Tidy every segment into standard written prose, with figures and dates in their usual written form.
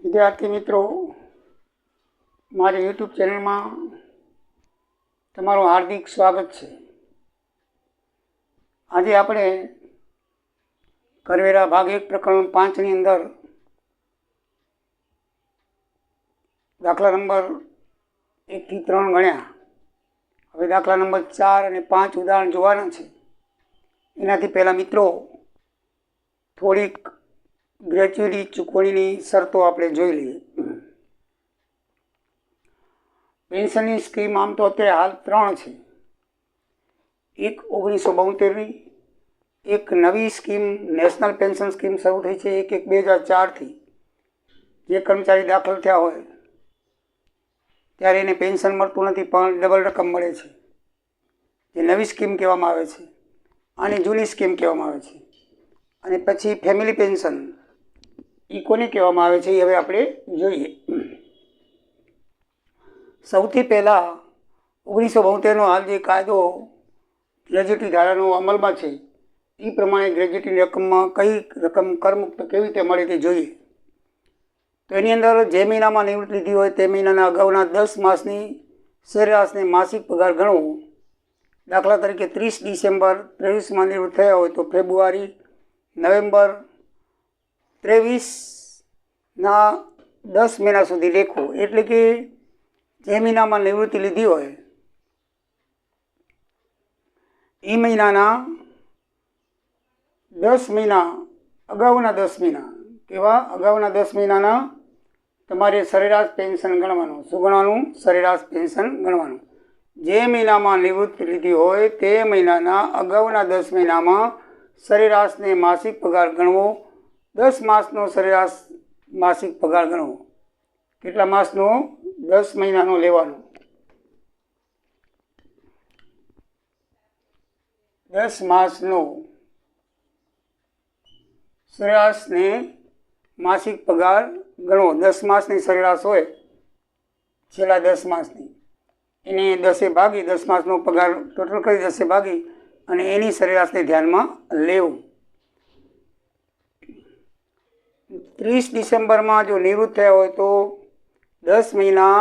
વિદ્યાર્થી મિત્રો, મારી યુટ્યુબ ચેનલમાં તમારું હાર્દિક સ્વાગત છે. આજે આપણે કરવેરા ભાગ 1 પ્રકરણ 5ની અંદર દાખલા નંબર 1 થી 3 ગણ્યા. હવે દાખલા નંબર 4 અને 5 ઉદાહરણ જોવાના છે. એનાથી પહેલાં મિત્રો થોડીક ગ્રેચ્યુટી ચૂકવણીની શરતો આપણે જોઈ લઈએ. પેન્શનની સ્કીમ આમ તો અત્યારે હાલ 3 છે. એક 1972ની, એક નવી સ્કીમ નેશનલ પેન્શન સ્કીમ શરૂ થઈ છે 1/1/2004થી. જે કર્મચારી દાખલ થયા હોય ત્યારે એને પેન્શન મળતું નથી, પણ ડબલ રકમ મળે છે. જે નવી સ્કીમ કહેવામાં આવે છે, આની જૂની સ્કીમ કહેવામાં આવે છે. અને પછી ફેમિલી પેન્શન, એ કોને કહેવામાં આવે છે એ હવે આપણે જોઈએ. સૌથી પહેલાં 1972નો હાલ જે કાયદો ગ્રેજ્યુટી ધારાનો અમલમાં છે એ પ્રમાણે ગ્રેજ્યુટીની રકમમાં કઈ રકમ કરમુક્ત કેવી રીતે મળે તે જોઈએ. તો એની અંદર જે મહિનામાં નિવૃત્ત લીધી હોય તે મહિનાના અગાઉના 10 માસની સરેરાશને માસિક પગાર ગણવો. દાખલા તરીકે 30 ડિસેમ્બર 23માં નિવૃત્ત થયા હોય તો ફેબ્રુઆરી નવેમ્બર 23ના 10 મહિના સુધી લેખવું. એટલે કે જે મહિનામાં નિવૃત્તિ લીધી હોય એ મહિનાના 10 મહિના અગાઉના 10 મહિના કેવા અગાઉના 10 મહિનાના તમારે સરેરાશ પેન્શન ગણવાનું. શું ગણવાનું? સરેરાશ પેન્શન ગણવાનું. જે મહિનામાં નિવૃત્તિ લીધી હોય તે મહિનાના અગાઉના 10 મહિનામાં સરેરાશને માસિક પગાર ગણવો. 10 માસનો સરેરાશ માસિક પગાર ગણવો. કેટલા માસનો? 10 મહિનાનો લેવાનો. 10 માસનો સરેરાશને માસિક પગાર ગણવો. 10 માસની સરેરાશ હોય, છેલ્લા 10 માસની, એને 10 ભાગી 10 માસનો પગાર ટોટલ કરી 10 ભાગી અને એની સરેરાશને ધ્યાનમાં લેવું. 30 ડિસેમ્બરમાં જો નિવૃત્ત થયા હોય તો 10 મહિના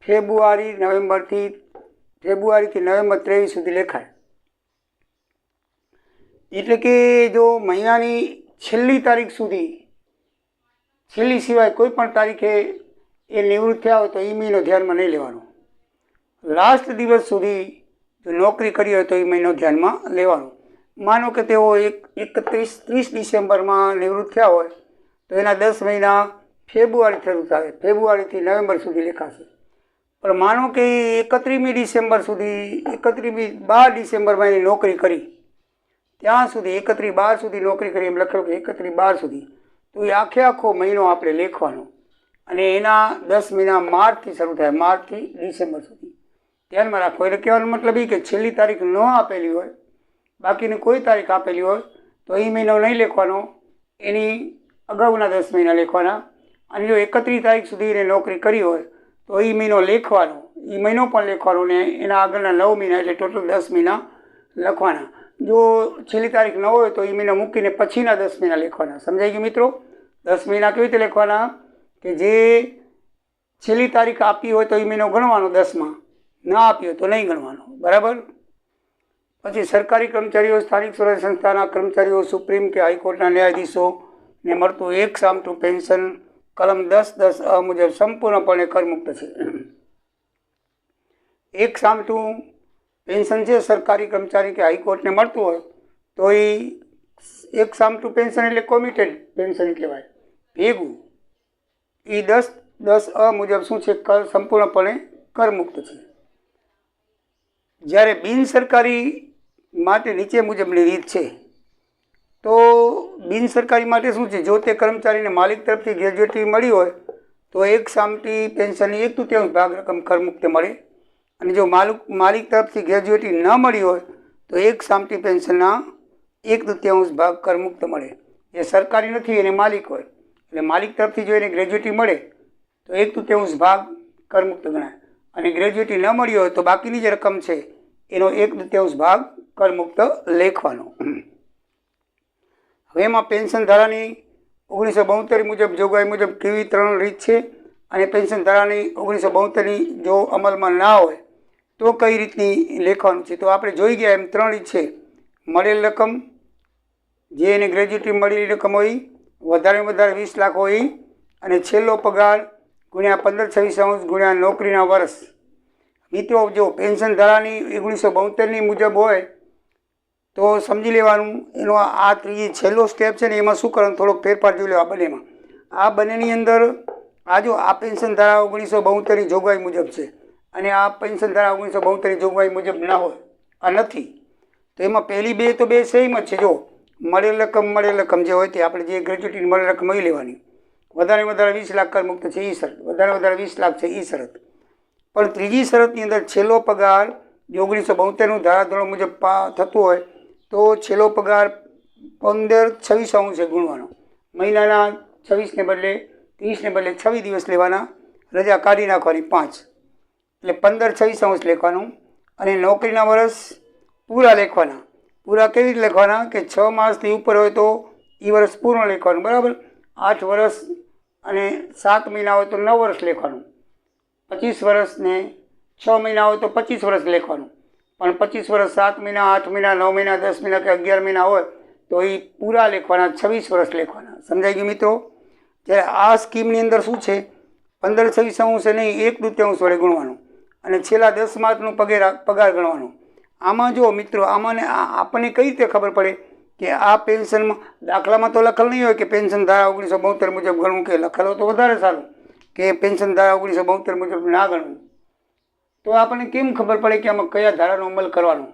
ફેબ્રુઆરીથી નવેમ્બર 23 સુધી લેખાય. એટલે કે જો મહિનાની છેલ્લી તારીખ સુધી, છેલ્લી સિવાય કોઈ પણ તારીખે એ નિવૃત્ત થયા હોય તો એ મહિનો ધ્યાનમાં નહીં લેવાનો. લાસ્ટ દિવસ સુધી જો નોકરી કરી હોય તો એ મહિનો ધ્યાનમાં લેવાનો. માનો કે તેઓ 30 ડિસેમ્બરમાં નિવૃત્ત થયા હોય તો એના 10 મહિના ફેબ્રુઆરી શરૂ થાય, ફેબ્રુઆરીથી નવેમ્બર સુધી લેખાશે. પણ માનો કે 31મી ડિસેમ્બર સુધી, 12 ડિસેમ્બરમાં એની નોકરી કરી, ત્યાં સુધી 31/12 સુધી નોકરી કરી, એમ લખેલું કે 31/12 સુધી, તો એ આખો મહિનો આપણે લેખવાનો. અને એના 10 મહિના માર્ચથી શરૂ થાય, માર્ચથી ડિસેમ્બર સુધી ધ્યાનમાં રાખો. એટલે કહેવાનો મતલબ એ કે છેલ્લી તારીખ ન આપેલી હોય, બાકીની કોઈ તારીખ આપેલી હોય તો એ મહિનો નહીં લેખવાનો, એની અગાઉના 10 મહિના લેખવાના. અને જો 31 તારીખ સુધી એને નોકરી કરી હોય તો એ મહિનો લેખવાનો, એ મહિનો પણ લેખવાનો ને એના આગળના 9 મહિના એટલે ટોટલ 10 મહિના લખવાના. જો છેલ્લી તારીખ ન હોય તો એ મહિનો મૂકીને પછીના 10 મહિના લેખવાના. સમજાઈ ગયું મિત્રો? 10 મહિના કેવી રીતે લેખવાના? કે જે છેલ્લી તારીખ આપી હોય તો એ મહિનો ગણવાનો, 10માં ના આપી હોય તો નહીં ગણવાનો. બરાબર? પછી સરકારી કર્મચારીઓ, સ્થાનિક સ્વરાજ સંસ્થાના કર્મચારીઓ, સુપ્રીમ કે હાઈકોર્ટના ન્યાયાધીશોને મળતું એક સામટું પેન્શન કલમ 10(10) મુજબ સંપૂર્ણપણે કરમુક્ત છે. એક સામટું પેન્શન છે સરકારી કર્મચારી કે હાઈકોર્ટને મળતું હોય તો એ એક સામટું પેન્શન એટલે કોમિટેડ પેન્શન કહેવાય, ભેગું. એ 10(10) મુજબ શું છે? સંપૂર્ણપણે કરમુક્ત છે. જ્યારે બિન સરકારી માટે નીચે મુજબની રીત છે. તો બિન સરકારી માટે શું છે? જો તે કર્મચારીને માલિક તરફથી ગ્રેજ્યુટી મળી હોય તો એક સામટી પેન્શનની 1/3 ભાગ રકમ કરમુક્ત મળે. અને જો માલિક તરફથી ગ્રેજ્યુટી ન મળી હોય તો એક સામટી પેન્શનના 1/3 ભાગ કરમુક્ત મળે. જે સરકારી નથી એને માલિક હોય, એટલે માલિક તરફથી જો એને ગ્રેજ્યુટી મળે તો 1/3 ભાગ કરમુક્ત ગણાય. અને ગ્રેજ્યુટી ન મળી હોય તો બાકીની જે રકમ છે એનો 1/3 ભાગ કરમુક્ત લેખવાનો. હવે એમાં પેન્શન ધારાની 1972 મુજબ જોગવાઈ મુજબ કેવી 3 રીત છે અને પેન્શન ધારાની 1972ની જો અમલમાં ના હોય તો કઈ રીતની લેખવાનું છે. તો આપણે જોઈ ગયા એમ 3 રીત છે. મળેલ રકમ, જે એને ગ્રેજ્યુટી મળેલી રકમ હોય, વધારે 20 લાખ હોય, અને છેલ્લો પગાર ગુણ્યા 15/26 ગુણ્યા નોકરીના વર્ષ. મિત્રો, જો પેન્શન ધારાની 1972ની મુજબ હોય તો સમજી લેવાનું એનો આ ત્રીજી છેલ્લો સ્ટેપ છે ને, એમાં શું કરવાનું, થોડોક ફેરફાર જોઈ લો આ બંનેમાં. આ બંનેની અંદર આ પેન્શન ધારા 1972ની જોગવાઈ મુજબ છે અને આ પેન્શન ધારા 1972ની જોગવાઈ મુજબ ના હોય, આ નથી. તો એમાં પહેલી બે તો બે સેમ જ છે. જો મળેલ રકમ જે હોય તે આપણે જે ગ્રેજ્યુટીની મળેલ રકમ એ લેવાની, વધારે 20 લાખ કરમુક્ત છે એ શરત, વધારે 20 લાખ છે એ શરત. પણ ત્રીજી શરતની અંદર છેલ્લો પગાર જે 1972નું ધારાધોરણ મુજબ થતું હોય તો છેલ્લો પગાર 15/26 ગુણવાનો. મહિનાના 26ને બદલે 30ને બદલે 26 દિવસ લેવાના, રજા કાઢી નાખવાની 5, એટલે 15/26 લેખવાનું. અને નોકરીના વર્ષ પૂરા લેખવાના. પૂરા કેવી રીતે લેખવાના કે 6 માસથી ઉપર હોય તો એ વર્ષ પૂર્ણ લેખવાનું, બરાબર. 8 વર્ષ અને 7 મહિના હોય તો 9 વર્ષ લેખવાનું. 25 વર્ષ ને 6 મહિના હોય તો 25 વર્ષ લેખવાનું. પણ 25 વર્ષ 7 મહિના, 8 મહિના, 9 મહિના, 10 મહિના કે 11 મહિના હોય તો એ પૂરા લેખવાના, 26 વર્ષ લેખવાના. સમજાઈ ગયું મિત્રો? જ્યારે આ સ્કીમની અંદર શું છે, 15/26 નહીં, 1/2 વડે ગુણવાનું અને છેલ્લા 10 માસનું પગાર ગણવાનો. આમાં જો મિત્રો, આમાં આપણને કઈ રીતે ખબર પડે કે આ પેન્શનમાં, દાખલામાં તો લખેલ નહીં હોય કે પેન્શન ધારા 1972 મુજબ ગણવું, કે લખેલો તો વધારે સારું કે પેન્શન ધારા 1972 મુજબ ના ગણવું. તો આપણને કેમ ખબર પડે કે આમાં કયા ધારાનો અમલ કરવાનો?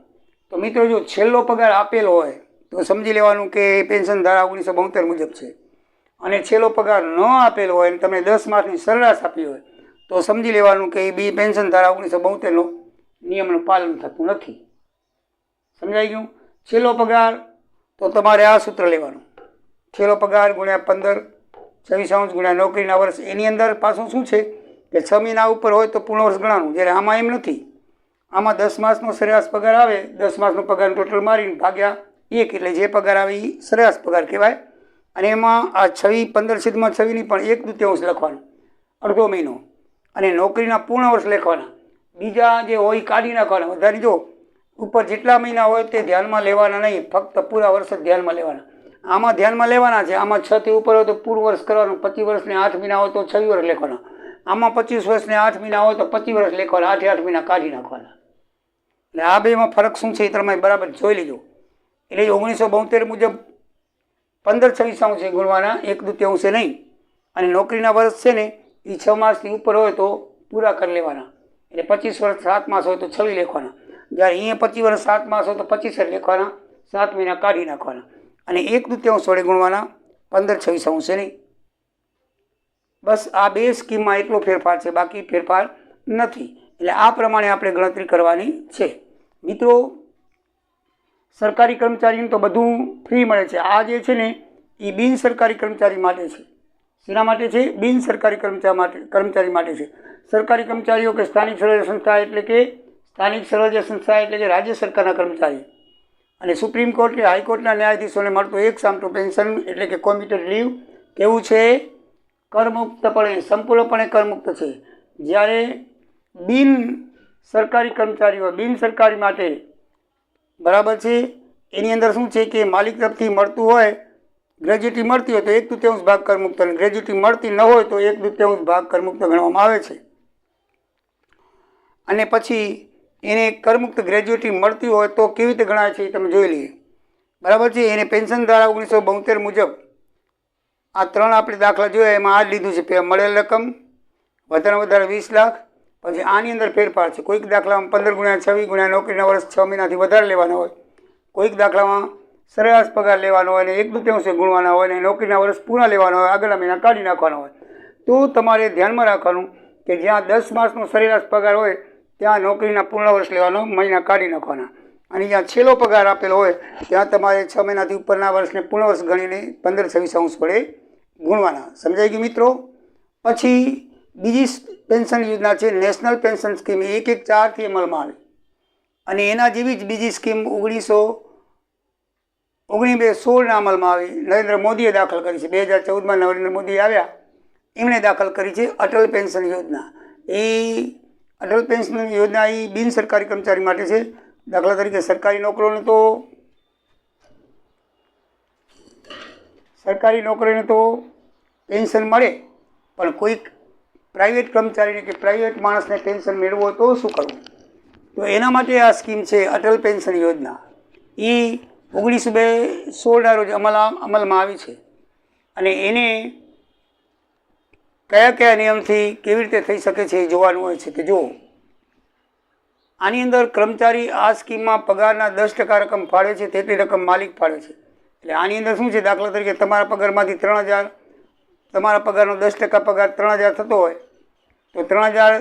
તો મિત્રો, જો છેલ્લો પગાર આપેલો હોય તો સમજી લેવાનું કે પેન્શન ધારા 1972 મુજબ છે. અને છેલ્લો પગાર ન આપેલો હોય અને તમે 10 માસની સરેરાશ આપી હોય તો સમજી લેવાનું કે એ બી પેન્શન ધારા 1972નો નિયમનું પાલન થતું નથી. સમજાઈ ગયું? છેલ્લો પગાર તો તમારે આ સૂત્ર લેવાનું, છેલ્લો પગાર ગુણ્યા 15/26 ગુણ્યા નોકરીના વર્ષ. એની અંદર પાછું શું છે કે 6 મહિના ઉપર હોય તો પૂર્ણ વર્ષ ગણવાનું, જ્યારે આમાં એમ નથી. આમાં 10 માસનો સરેરાશ પગાર આવે, 10 માસનો પગાર ટોટલ મારીને ભાગ્યા 1, એટલે જે પગાર આવે એ સરેરાશ પગાર કહેવાય. અને એમાં આ 15/26ની પણ 1/2 લખવાનું, અડધો મહિનો. અને નોકરીના પૂર્ણ વર્ષ લખવાના, બીજા જે હોય કાઢી નાખવાના. વધારે જો ઉપર જેટલા મહિના હોય તે ધ્યાનમાં લેવાના નહીં, ફક્ત પૂરા વર્ષ જ ધ્યાનમાં લેવાના. આમાં ધ્યાનમાં લેવાના છે. આમાં 6 થી ઉપર હોય તો પૂરું વર્ષ કરવાનું, 25 વર્ષને 8 મહિના હોય તો 26 વર્ષ લેખવાના. આમાં 25 વર્ષને 8 મહિના હોય તો 25 વર્ષ લેખવાના, 8 મહિના કાઢી નાખવાના. એટલે આ બેમાં ફરક શું છે એ તમે બરાબર જોઈ લેજો. એટલે 1972 મુજબ 15/26 ગુણવાના, 1/2 નહીં. અને નોકરીના વર્ષ છે ને એ 6 માસથી ઉપર હોય તો પૂરા કરી લેવાના. એટલે 25 વર્ષ 7 માસ હોય તો 26 લેખવાના. જ્યારે અહીંયા 25 વર્ષ 7 માસ હોય તો 25 લેખવાના, 7 મહિના કાઢી નાખવાના. અને 1/2 વડે ગુણવાના, 15/26 નહીં. બસ આ બે સ્કીમમાં એટલો ફેરફાર છે, બાકી ફેરફાર નથી. એટલે આ પ્રમાણે આપણે ગણતરી કરવાની છે. મિત્રો, સરકારી કર્મચારીને તો બધું ફ્રી મળે છે. આ જે છે ને એ બિન સરકારી કર્મચારી માટે છે. શેના માટે છે? બિન સરકારી કર્મચારી માટે છે. સરકારી કર્મચારીઓ કે સ્થાનિક સ્વરાજ્ય સંસ્થા એટલે કે રાજ્ય સરકારના કર્મચારી અને સુપ્રીમ કોર્ટ કે હાઈકોર્ટના ન્યાયાધીશોને મળતું એક સામટું પેન્શન એટલે કે કોમ્યુટેડ લીવ કેવું છે? કરમુક્તપણે, સંપૂર્ણપણે કરમુક્ત છે. જ્યારે બિન સરકારી કર્મચારીઓ, બિન સરકારી માટે બરાબર છે, એની અંદર શું છે કે માલિક તરફથી મળતું હોય, ગ્રેજ્યુટી મળતી હોય તો 1/2 ભાગ કરમુક્ત, અને ગ્રેજ્યુટી મળતી ન હોય તો 1/2 ભાગ કરમુક્ત ગણવામાં આવે છે. અને પછી એને કરમુક્ત ગ્રેજ્યુટી મળતી હોય તો કેવી રીતે ગણાય છે એ તમે જોઈ લઈએ. બરાબર છે? એને પેન્શન ધારા 1972 મુજબ આ 3 આપણે દાખલા જોયા, એમાં આ જ લીધું છે. મળેલ રકમ વધારે 20 લાખ. પછી આની અંદર ફેરફાર છે. કોઈક દાખલામાં 15/26 ગુણ્યા નોકરીના વર્ષ 6 મહિનાથી વધારે લેવાના હોય, કોઈક દાખલામાં સરેરાશ પગાર લેવાનો હોય અને 1/2 ગુણવાના હોય અને નોકરીના વર્ષ પૂરા લેવાના હોય, આગળના મહિના કાઢી નાખવાના હોય. તો તમારે ધ્યાનમાં રાખવાનું કે જ્યાં 10 માસનો સરેરાશ પગાર હોય ત્યાં નોકરીના પૂર્ણ વર્ષ લેવાનો, મહિના કાઢી નાખવાના. અને જ્યાં છેલ્લો પગાર આપેલો હોય ત્યાં તમારે 6 મહિનાથી ઉપરના વર્ષને પૂર્ણ વર્ષ ગણીને 15/26 વડે ગુણવાના. સમજાઈ ગયું મિત્રો? પછી બીજી પેન્શન યોજના છે નેશનલ પેન્શન સ્કીમ, 1/1/4થી અમલમાં આવી. અને એના જેવી જ બીજી સ્કીમ 19 1916 અમલમાં આવી. નરેન્દ્ર મોદીએ દાખલ કરી છે. 2014માં નરેન્દ્ર મોદી આવ્યા, એમણે દાખલ કરી છે અટલ પેન્શન યોજના. એ અટલ પેન્શન યોજના એ બિન સરકારી કર્મચારી માટે છે. દાખલા તરીકે સરકારી નોકરીને તો પેન્શન મળે, પણ કોઈક પ્રાઇવેટ કર્મચારીને કે પ્રાઇવેટ માણસને પેન્શન મેળવવું હોય તો શું કરવું? તો એના માટે આ સ્કીમ છે અટલ પેન્શન યોજના. એ 1916 રોજ અમલમાં આવી છે. અને એને કયા કયા નિયમથી કેવી રીતે થઈ શકે છે એ જોવાનું હોય છે. કે જો આની અંદર કર્મચારી આ સ્કીમમાં પગારના 10% રકમ ફાળવે છે, તેટલી રકમ માલિક ફાળવે છે. એટલે આની અંદર શું છે, દાખલા તરીકે તમારા પગારમાંથી 3000, તમારા પગારનો 10% પગાર 3000 થતો હોય તો 3000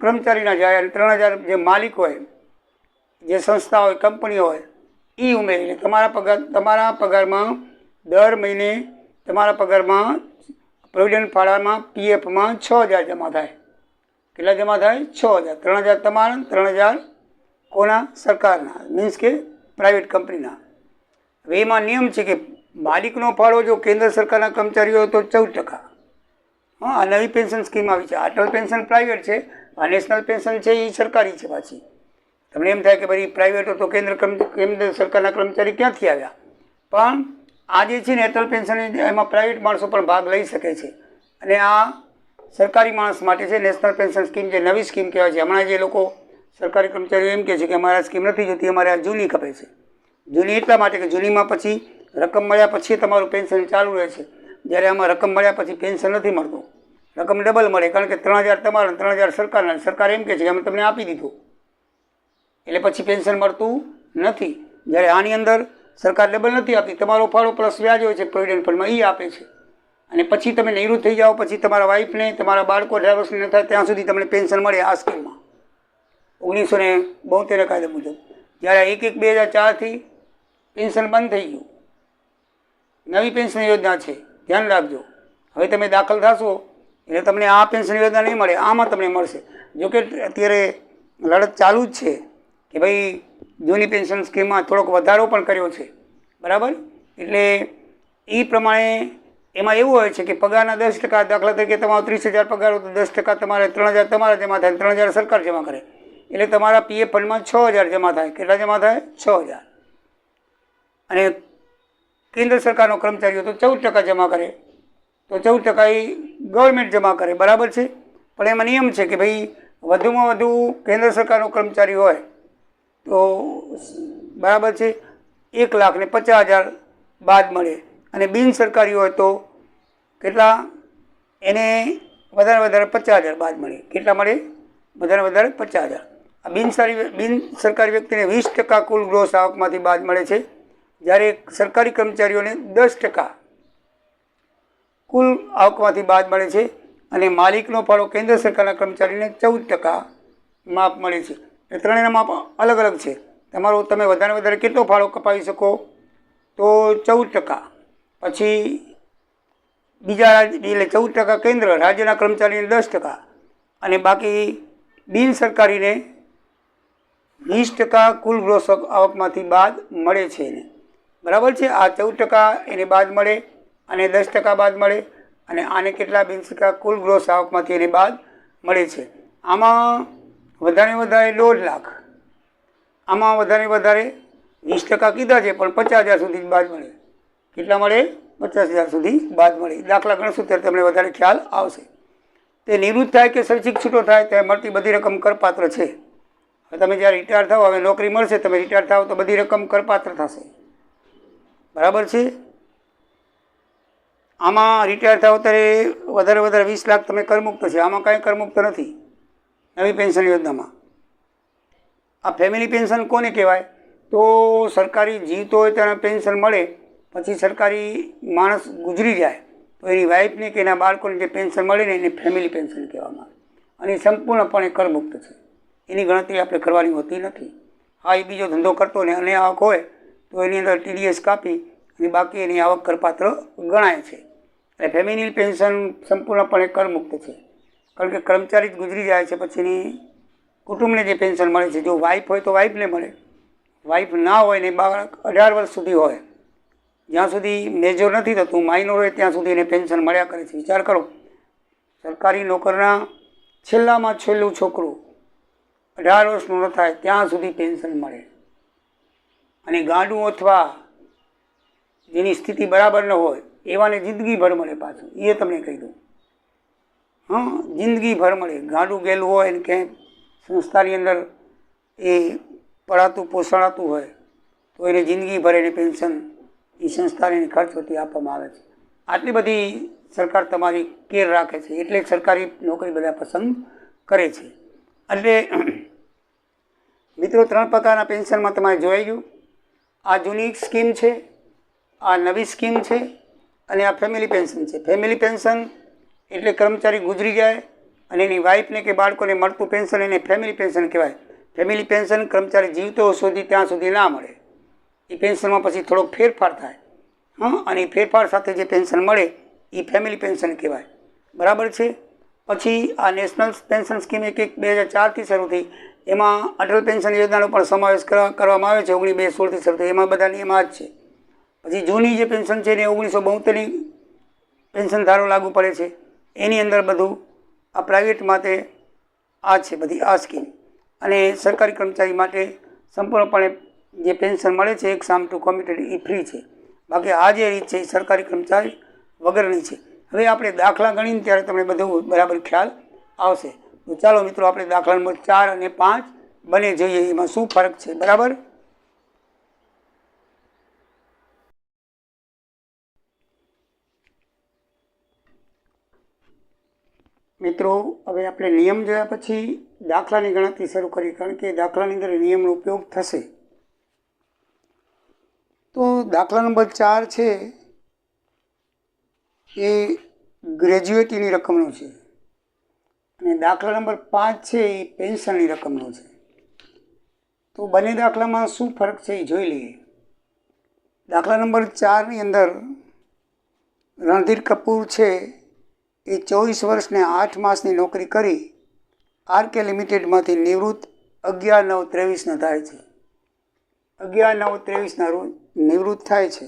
કર્મચારીના જાય અને 3000 જે માલિક હોય, જે સંસ્થા હોય, કંપની હોય, એ ઉમેરીને તમારા પગારમાં દર મહિને તમારા પગારમાં પ્રોવિડન્ટ ફાળામાં પીએફમાં 6000 જમા થાય. કેટલા જમા થાય? 6000. 3000 તમારા, 3000 કોના? સરકારના, મીન્સ કે પ્રાઇવેટ કંપનીના. હવે એમાં નિયમ છે કે માલિકનો ફાળો જો કેન્દ્ર સરકારના કર્મચારીઓ હોય તો 14%. હા, આ નવી પેન્શન સ્કીમ આવી છે. અટલ પેન્શન પ્રાઇવેટ છે, આ નેશનલ પેન્શન છે એ સરકારી છે. પાછી તમને એમ થાય કે ભાઈ પ્રાઇવેટ હોય તો કેન્દ્ર સરકારના કર્મચારી ક્યાંથી આવ્યા? પણ આ જે છે ને અટલ પેન્શન, એમાં પ્રાઇવેટ માણસો પણ ભાગ લઈ શકે છે. અને આ સરકારી માણસ માટે છે. નેશનલ પેન્શન સ્કીમ જે નવી સ્કીમ કહેવાય છે. હમણાં જે લોકો સરકારી કર્મચારીઓ એમ કહે છે કે અમારે આ સ્કીમ નથી જોતી, અમારે આ જૂની ખપે છે. જૂની એટલા માટે કે જૂનીમાં પછી રકમ મળ્યા પછી તમારું પેન્શન ચાલુ રહે છે, જ્યારે આમાં રકમ મળ્યા પછી પેન્શન નથી મળતું. રકમ ડબલ મળે, કારણ કે 3000 તમારા, 3000 સરકારના. સરકાર એમ કહે છે કે અમે તમને આપી દીધું, એટલે પછી પેન્શન મળતું નથી. જ્યારે આની અંદર સરકાર ડબલ નથી આપતી, તમારો ફાળો પ્લસ વ્યાજ હોય છે પ્રોવિડન્ટ ફંડમાં, એ આપે છે. અને પછી તમે નિવૃત્ત થઈ જાઓ પછી તમારા વાઈફને, તમારા બાળકો 18 વર્ષની ન થાય ત્યાં સુધી તમને પેન્શન મળે આ સ્કીમમાં 1972 કાયદા મુજબ. જ્યારે 1/1/2004થી પેન્શન બંધ થઈ ગયું. નવી પેન્શન યોજના છે, ધ્યાન રાખજો. હવે તમે દાખલ થશો એટલે તમને આ પેન્શન યોજના નહીં મળે, આમાં તમને મળશે. જોકે અત્યારે લડત ચાલુ જ છે કે ભાઈ જૂની પેન્શન સ્કીમમાં થોડોક વધારો પણ કર્યો છે, બરાબર. એટલે એ પ્રમાણે એમાં એવું હોય છે કે પગારના 10%, દાખલા તરીકે તમારો 30,000 પગાર હોય તો 10% તમારે 3000 તમારા જમા થાય, 3000 સરકાર જમા કરે. એટલે તમારા પીએફ ફંડમાં 6000 જમા થાય. કેટલા જમા થાય? 6000. અને કેન્દ્ર સરકારનો કર્મચારીઓ તો 14% જમા કરે, તો 14% એ ગવર્મેન્ટ જમા કરે, બરાબર છે. પણ એમાં નિયમ છે કે ભાઈ વધુમાં વધુ કેન્દ્ર સરકારનો કર્મચારી હોય તો બરાબર છે 1,50,000 બાદ મળે, અને બિન સરકારી હોય તો કેટલા? એને વધારે 50,000 બાદ મળે. કેટલા મળે? વધારે 50,000. આ બિન સરકારી વ્યક્તિને 20% કુલ ગ્રોસ આવકમાંથી બાદ મળે છે, જ્યારે સરકારી કર્મચારીઓને 10% કુલ આવકમાંથી બાદ મળે છે. અને માલિકનો ફાળો કેન્દ્ર સરકારના કર્મચારીને 14% માપ મળે છે. એ ત્રણેયના માપ અલગ અલગ છે. તમે વધારે કેટલો ફાળો કપાવી શકો? તો 14%. પછી બીજા એટલે 14% કેન્દ્ર, રાજ્યના કર્મચારીને 10%, અને બાકી બિન સરકારીને 20% કુલ ગ્રોસ આવકમાંથી બાદ મળે છે એને, બરાબર છે. આ 14% એને બાદ મળે અને 10% બાદ મળે, અને આને કેટલા? 20% કુલ ગ્રોસ આવકમાંથી એને બાદ મળે છે. આમાં વધારે 1.5 લાખ, આમાં વધારે 20% કીધા છે, પણ 50,000 સુધી જ બાદ મળે. કેટલા મળે? 50,000 સુધી બાદ મળે. દાખલા ગણશું ત્યારે તમને વધારે ખ્યાલ આવશે. તે નિવૃત્ત થાય કે સ્વૈચ્છિક છૂટો થાય ત્યારે મળતી બધી રકમ કરપાત્ર છે. હવે તમે જ્યારે રિટાયર થાવ, હવે નોકરી મળશે, તમે રિટાયર થાવ તો બધી રકમ કરપાત્ર થશે, બરાબર છે. આમાં રિટાયર થાવ ત્યારે વધારે 20 લાખ તમે કરમુક્ત છે. આમાં કાંઈ કરમુક્ત નથી નવી પેન્શન યોજનામાં. આ ફેમિલી પેન્શન કોને કહેવાય? તો સરકારી જીવતો હોય તેને પેન્શન મળે, પછી સરકારી માણસ ગુજરી જાય તો એની વાઈફને કે એના બાળકોને જે પેન્શન મળે ને એને ફેમિલી પેન્શન કહેવામાં આવે. અને સંપૂર્ણપણે કરમુક્ત છે. એની ગણતરી આપણે કરવાની હોતી નથી. હા, એ બીજો ધંધો કરતો ને અને આવક હોય તો એની અંદર TDS કાપી અને બાકી એની આવક કરપાત્ર ગણાય છે. એટલે ફેમિલી પેન્શન સંપૂર્ણપણે કરમુક્ત છે, કારણ કે કર્મચારી જ ગુજરી જાય છે પછી એની કુટુંબને જે પેન્શન મળે છે. જો વાઈફ હોય તો વાઈફને મળે, વાઈફ ના હોય ને બાળક 18 વર્ષ સુધી હોય જ્યાં સુધી મેજર નથી થતું, માઇનોર હોય ત્યાં સુધી એને પેન્શન મળ્યા કરે છે. વિચાર કરો, સરકારી નોકરના છેલ્લામાં છેલ્લું છોકરું 18 વર્ષનું ન થાય ત્યાં સુધી પેન્શન મળે. અને ગાંડું અથવા જેની સ્થિતિ બરાબર ન હોય એવાને જિંદગીભર મળે પાછું, એ તમને કહી દઉં. હા, જિંદગીભર મળે. ગાંડું ગયેલું હોય ને ક્યાંય સંસ્થાની અંદર એ પડાતું પોષણાતું હોય તો એને જિંદગીભર એને પેન્શન એ સંસ્થાની ખર્ચ વતી આપવામાં આવે છે. આટલી બધી સરકાર તમારી કેર રાખે છે, એટલે સરકારી નોકરી બધા પસંદ કરે છે. એટલે મિત્રો 3 પ્રકારના પેન્શનમાં તમારે જોઈ ગયું. આ જૂની સ્કીમ છે, આ નવી સ્કીમ છે, અને આ ફેમિલી પેન્શન છે. ફેમિલી પેન્શન એટલે કર્મચારી ગુજરી જાય અને એની વાઈફને કે બાળકોને મળતું પેન્શન એને ફેમિલી પેન્શન કહેવાય. ફેમિલી પેન્શન કર્મચારી જીવતો સુધી ત્યાં સુધી ના મળે. એ પેન્શનમાં પછી થોડોક ફેરફાર થાય. હા, અને એ ફેરફાર સાથે જે પેન્શન મળે એ ફેમિલી પેન્શન કહેવાય. બરાબર છે. પછી આ નેશનલ પેન્શન સ્કીમ 2004થી શરૂ થઈ. એમાં અટલ પેન્શન યોજનાનો પણ સમાવેશ કરવામાં આવે છે. 1916થી શરૂ થઈ. એમાં બધા નિયમ આ જ છે. પછી જૂની જે પેન્શન છે એને 1972ની પેન્શન ધારો લાગુ પડે છે. એની અંદર બધું આ પ્રાઇવેટ માટે આ છે બધી આ સ્કીમ. અને સરકારી કર્મચારી માટે સંપૂર્ણપણે જે પેન્શન મળે છે એક સામ ટુ કમિટેડ એ ફ્રી છે. બાકી આ જે રીત છે એ સરકારી કર્મચારી વગરની છે. હવે આપણે દાખલા ગણીને ત્યારે તમને બધું બરાબર ખ્યાલ આવશે. તો ચાલો મિત્રો આપણે દાખલા નંબર 4 અને 5 બને જોઈએ એમાં શું ફરક છે. બરાબર. મિત્રો હવે આપણે નિયમ જોયા પછી દાખલાની ગણતરી શરૂ કરી, કારણ કે દાખલાની અંદર નિયમનો ઉપયોગ થશે. તો દાખલા નંબર 4 છે એ ગ્રેજ્યુએટીની રકમનો છે અને દાખલા નંબર 5 છે એ પેન્શનની રકમનો છે. તો બંને દાખલામાં શું ફરક છે એ જોઈ લઈએ. દાખલા નંબર 4ની અંદર રણધીર કપૂર છે એ 24 વર્ષ ને 8 માસની નોકરી કરી આરકે લિમિટેડમાંથી નિવૃત્ત 11/9/23ના થાય છે. 11/9/23ના રોજ નિવૃત્ત થાય છે.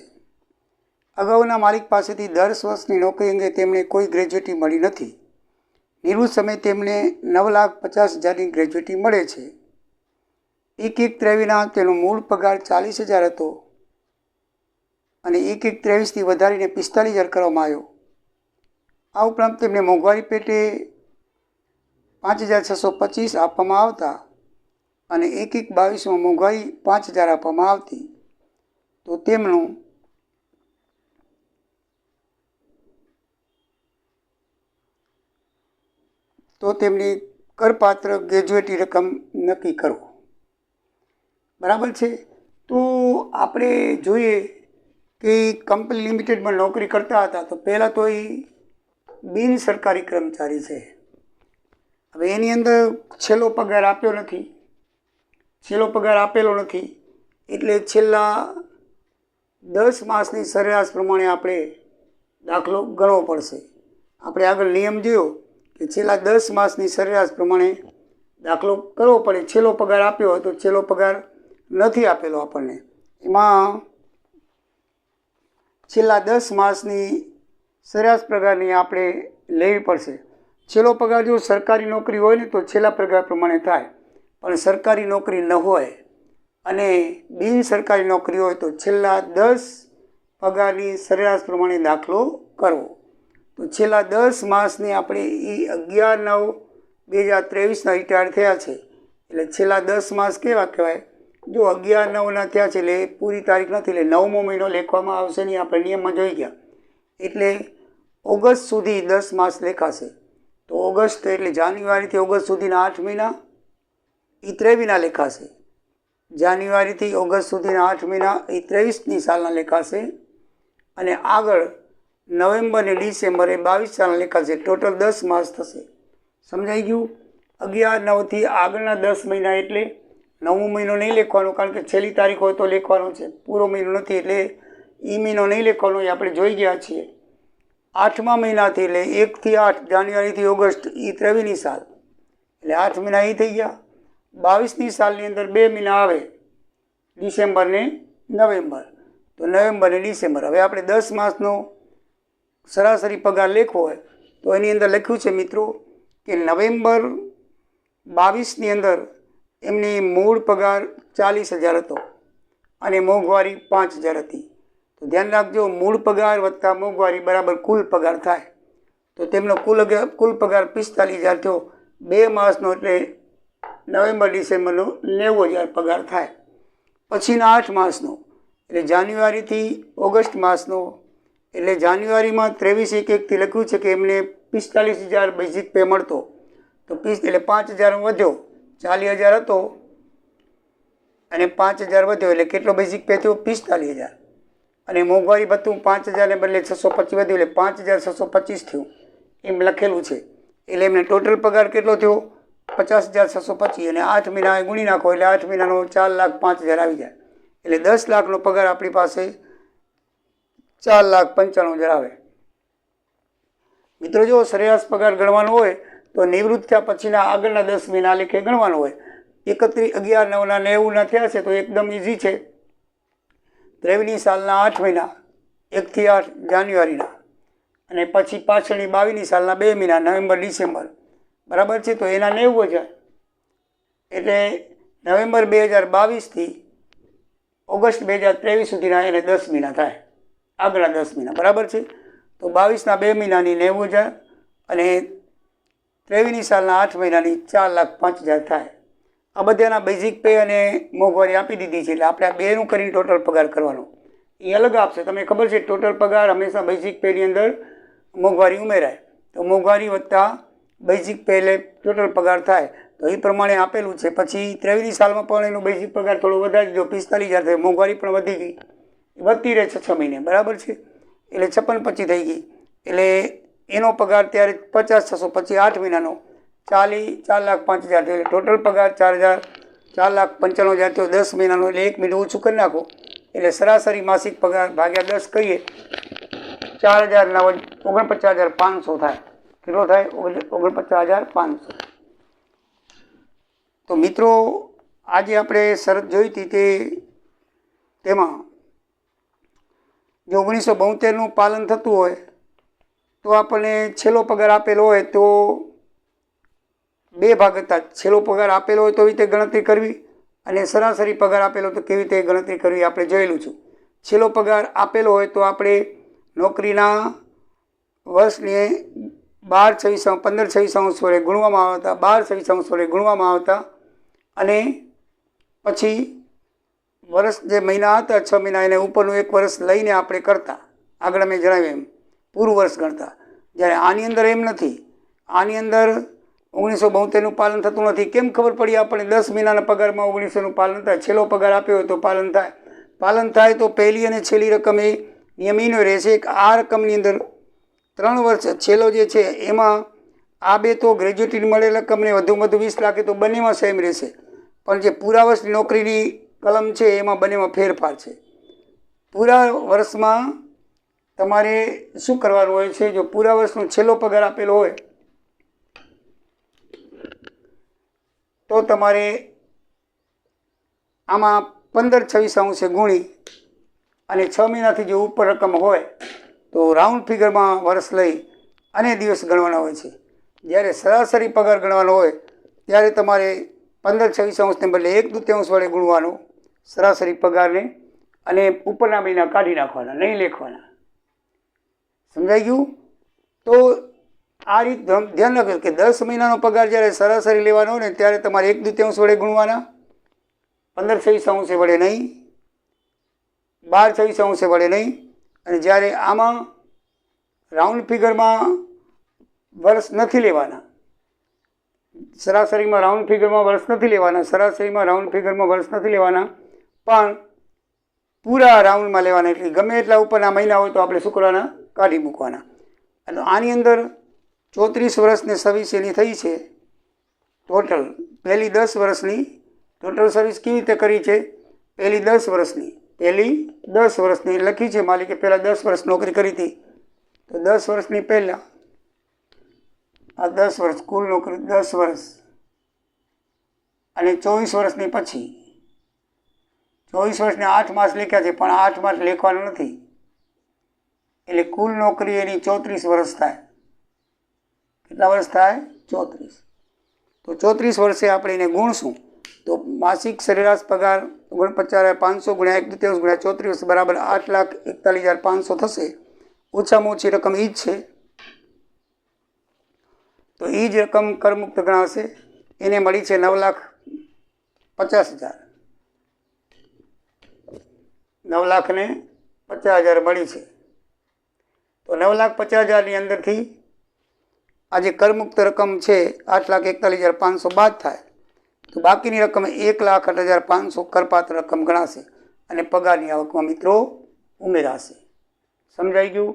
અગાઉના માલિક પાસેથી 10 વર્ષની નોકરી અંગે તેમને કોઈ ગ્રેજ્યુટી મળી નથી. નિવૃત્ત સમયે તેમને 9,50,000ની ગ્રેજ્યુટી મળે છે. 1/1/23ના તેનો મૂળ પગાર 40,000 હતો અને 1/1/23થી વધારીને 45,000 કરવામાં આવ્યો. આ ઉપરાંત તેમને મોંઘવારી પેટે 5,625 આપવામાં આવતા અને 1/1/22માં મોંઘવારી 5,000 આપવામાં આવતી. તો તેમની કરપાત્ર ગ્રેજ્યુએટી રકમ નક્કી કરો. બરાબર છે. તો આપણે જોઈએ કે કંપની લિમિટેડમાં નોકરી કરતા હતા તો પહેલાં તો એ બિન સરકારી કર્મચારી છે. હવે એની અંદર છેલ્લો પગાર આપ્યો નથી. છેલ્લો પગાર આપેલો નથી એટલે છેલ્લા 10 માસની સરેરાશ પ્રમાણે આપણે દાખલો ગણવો પડશે. આપણે આગળ નિયમ જોયો કે છેલ્લા 10 માસની સરેરાશ પ્રમાણે દાખલો કરવો પડે. છેલ્લો પગાર આપ્યો હોય તો છેલ્લો પગાર નથી આપેલો આપણને, એમાં છેલ્લા 10 માસની સરેરાશ પગારની આપણે લેવી પડશે. છેલ્લો પગાર જો સરકારી નોકરી હોય ને તો છેલ્લા પગાર પ્રમાણે થાય, પણ સરકારી નોકરી ન હોય અને બિન સરકારી નોકરી હોય તો છેલ્લા 10 પગારની સરેરાશ પ્રમાણે દાખલો કરવો. તો છેલ્લા 10 માસની આપણે એ 11/9/2023ના રિટાયર થયા છે એટલે છેલ્લા 10 માસ કેવા કહેવાય? જો 11/9ના થયા છે એટલે પૂરી તારીખ નથી, એટલે 9મો મહિનો લેખવામાં આવશે નહીં. આપણે નિયમમાં જોઈ ગયા. એટલે ઓગસ્ટ સુધી 10 માસ લેખાશે. તો ઓગસ્ટ એટલે જાન્યુઆરીથી ઓગસ્ટ સુધીના 8 મહિના એ 23ના લેખાશે. જાન્યુઆરીથી ઓગસ્ટ સુધીના 8 મહિના એ 23ની સાલના લેખાશે અને આગળ નવેમ્બર ને ડિસેમ્બર એ 22 સાલના લેખાશે. ટોટલ 10 માસ થશે. સમજાઈ ગયું? 11/9થી આગળના 10 મહિના એટલે 9મો મહિનો નહીં લેખવાનો, કારણ કે છેલ્લી તારીખ હોય તો લેખવાનો છે. પૂરો મહિનો નથી એટલે એ મહિનો નહીં લેખવાનો, એ આપણે જોઈ ગયા છીએ. 8મા મહિનાથી એટલે 1થી 8 જાન્યુઆરીથી ઓગસ્ટ એ 23ની સાલ એટલે 8 મહિના એ થઈ ગયા. 22ની સાલની અંદર 2 મહિના આવે, ડિસેમ્બર ને નવેમ્બર. તો નવેમ્બર અને ડિસેમ્બર. હવે આપણે 10 માસનો સરાસરી પગાર લેખવો હોય તો એની અંદર લખ્યું છે મિત્રો કે નવેમ્બર 22ની અંદર એમની મૂળ પગાર 40,000 હતો અને મોંઘવારી 5,000 હતી. તો ધ્યાન રાખજો, મૂળ પગાર વત્તા મોંઘવારી બરાબર કુલ પગાર થાય. તો તેમનો કુલ પગાર 45,000 થયો. 2 માસનો એટલે નવેમ્બર ડિસેમ્બરનો 90,000 પગાર થાય. પછીના 8 માસનો એટલે જાન્યુઆરીથી ઓગસ્ટ માસનો, એટલે જાન્યુઆરીમાં 23/1/1થી લખ્યું છે કે એમને 45,000 બેઝિક પે મળતો. તો એટલે 5,000 વધ્યો, 40,000 હતો અને 5,000 વધ્યો એટલે કેટલો બેઝિક પે થયો? 45,000. અને મોંઘવારી ભથ્થું 5,000 ને બદલે 625 વધ્યું એટલે 5,625 થયું એમ લખેલું છે. એટલે એમને ટોટલ પગાર કેટલો થયો? 50,625. અને 8 મહિના ગુણી નાખો એટલે 8 મહિનાનો 4,05,000 આવી જાય. એટલે 10 લાખનો પગાર આપણી પાસે 4,95,000 આવે. મિત્રો જો સરેરાશ પગાર ગણવાનો હોય તો નિવૃત્ત થયા પછીના આગળના 10 મહિના લેખે ગણવાનો હોય. 31/11/990 થયા છે તો એકદમ ઇઝી છે. 23ની સાલના 8 મહિના 1 થી 8 જાન્યુઆરીના, અને પછી પાછળની 22ની સાલના 2 મહિના નવેમ્બર ડિસેમ્બર, બરાબર છે. તો એના 90,000 એટલે નવેમ્બર 2022થી ઓગસ્ટ 2023 સુધીના એને 10 મહિના થાય, આગળના 10 મહિના, બરાબર છે. તો 22ના 2 મહિનાની 90,000 અને 23ની સાલના 8 મહિનાની 4,05,000 થાય. આ બધાના બેઝિક પે અને મોંઘવારી આપી દીધી છે. એટલે આપણે આ બેનું કરીને ટોટલ પગાર કરવાનો. એ અલગ આપશે. તમને ખબર છે ટોટલ પગાર હંમેશા બેઝિક પેની અંદર મોંઘવારી ઉમેરાય. તો મોંઘવારી વત્તા બેઝિક પે એટલે ટોટલ પગાર થાય. તો એ પ્રમાણે આપેલું છે. પછી 23ની સાલમાં પણ એનો બેઝિક પગાર થોડો વધારી દીધો, 45,000 થાય. મોંઘવારી પણ વધી ગઈ, વધતી રહે 6 મહિને, બરાબર છે. એટલે 56,25 થઈ ગઈ. એટલે એનો પગાર ત્યારે 50,625 8 મહિનાનો 4,05,000 થયો. એટલે ટોટલ પગાર 4,95,000 થયો 10 મહિનાનો. એટલે 1 મહિનું ઓછું કરી નાખો એટલે સરાસરી માસિક પગાર ભાગ્યા 10 કરીએ 49,500 થાય. કેટલો થાય? 49,500. તો મિત્રો આજે આપણે શરત જોઈ હતી તેમાં જો 1972નું પાલન થતું હોય તો આપણને છેલ્લો પગાર આપેલો હોય તો 2 ભાગ હતા. છેલ્લો પગાર આપેલો હોય તો એવી રીતે ગણતરી કરવી, અને સરાસરી પગાર આપેલો તો કેવી રીતે ગણતરી કરવી આપણે જોયેલું છું. છેલ્લો પગાર આપેલો હોય તો આપણે નોકરીના વર્ષને 15-26 વડે ગુણવામાં આવતા, 12-26 વડે ગુણવામાં આવતા, અને પછી વર્ષ જે મહિના હતા 6 મહિના એને ઉપરનું 1 વર્ષ લઈને આપણે કરતા. આગળ મેં જણાવ્યું એમ પૂરું વર્ષ ગણતા. જ્યારે આની અંદર એમ નથી. આની અંદર 1972નું પાલન થતું નથી. કેમ ખબર પડી આપણને? 10 મહિનાના પગારમાં 1900નું પાલન થાય. છેલ્લો પગાર આપ્યો હોય તો પાલન થાય. પાલન થાય તો પહેલી અને છેલ્લી રકમ એ નિયમ એનો રહેશે કે આ રકમની અંદર 3 વર્ષ છેલ્લો જે છે એમાં આ બે તો ગ્રેજ્યુટી મળેલ રકમને વધુમાં વધુ 20 લાખ તો બંનેમાં સેમ રહેશે. પણ જે પૂરા વર્ષની નોકરીની કલમ છે એમાં બંનેમાં ફેરફાર છે. પૂરા વર્ષમાં તમારે શું કરવાનું હોય છે? જો પૂરા વર્ષનો છેલ્લો પગાર આપેલો હોય તો તમારે આમાં 15-26 ગુણી અને 6 મહિનાથી જો ઉપર રકમ હોય તો રાઉન્ડ ફિગરમાં વર્ષ લઈ અને દિવસ ગણવાના હોય છે. જ્યારે સરાસરી પગાર ગણવાનો હોય ત્યારે તમારે 15-26 બદલે 1/2 વડે ગુણવાનો સરાસરી પગારને, અને ઉપરના મહિના કાઢી નાખવાના, નહીં લખવાના. સમજાઈ ગયું? તો આ રીત ધ્યાન રાખજો કે 10 મહિનાનો પગાર જ્યારે સરાસરી લેવાનો હોય ને ત્યારે તમારે 1/2 વડે ગુણવાના, 15-26 વડે નહીં, 12-26 વડે નહીં. અને જ્યારે આમાં રાઉન્ડ ફિગરમાં વર્ષ નથી લેવાના, સરાસરીમાં રાઉન્ડ ફિગરમાં વર્ષ નથી લેવાના, સરાસરીમાં રાઉન્ડ ફિગરમાં વર્ષ નથી લેવાના, પણ પૂરા રાઉન્ડમાં લેવાના. એટલે ગમે એટલા ઉપરના મહિના હોય તો આપણે શું કરવાના? કાઢી મૂકવાના. અને આની અંદર 34 વર્ષને સર્વિસ એની થઈ છે ટોટલ. પહેલી 10 વર્ષની ટોટલ સર્વિસ કેવી રીતે કરી છે? પહેલી 10 વર્ષની લખી છે. માલિકે પહેલાં 10 વર્ષ નોકરી કરી હતી તો 10 વર્ષની પહેલાં આ 10 વર્ષ કુલ નોકરી 10 વર્ષ, અને 24 વર્ષની પછી 24 વર્ષને 8 માસ લખ્યા છે, પણ 8 માસ લખવાનું નથી, એટલે કુલ નોકરી એની 34 વર્ષ થાય. કેટલા વર્ષ થાય? 34. તો 34 વર્ષે આપણે એને ગુણશું તો માસિક સરેરાશ પગાર 49,500 ગુણ્યા 1/3 ગુણ્યા 34 વર્ષ બરાબર 8,41,500 થશે. ઓછામાં ઓછી રકમ એ જ છે, તો એ જ રકમ કરમુક્ત ગણાશે. એને મળી છે 9,50,000. 9,50,000 મળી છે. તો 9,50,000ની અંદરથી આ જે કરમુક્ત રકમ છે 8,41,500 બાદ થાય તો બાકીની રકમ 1,08,500 કરપાત્ર રકમ ગણાશે અને પગારની આવકમાં મિત્રો ઉમેરાશે. સમજાઈ ગયું?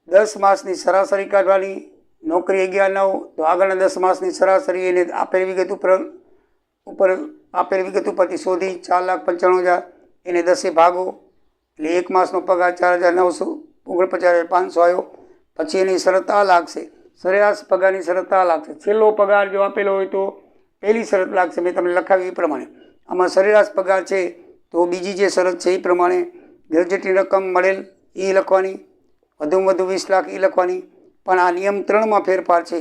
10 માસની સરાસરી કાઢવાની. નોકરી 11,900 તો આગળના 10 માસની સરાસરી એને આપેલ વિગત ઉપર આપેલ વિગત ઉપરથી શોધી 4,95,000 એને 10 ભાગો એટલે એક માસનો પગાર 4,949,500 આવ્યો. પછી એની શરત આ લાગશે, સરેરાશ પગારની શરત આ લાગશે. છેલ્લો પગાર જો આપેલો હોય તો પહેલી શરત લાગશે, મેં તમને લખાવી એ પ્રમાણે. આમાં સરેરાશ પગાર છે તો બીજી જે શરત છે એ પ્રમાણે ગ્રેજ્યુએટની રકમ મળેલ એ લખવાની, વધુમાં વધુ 20 લાખ એ લખવાની. પણ આ નિયમ 3માં ફેરફાર છે.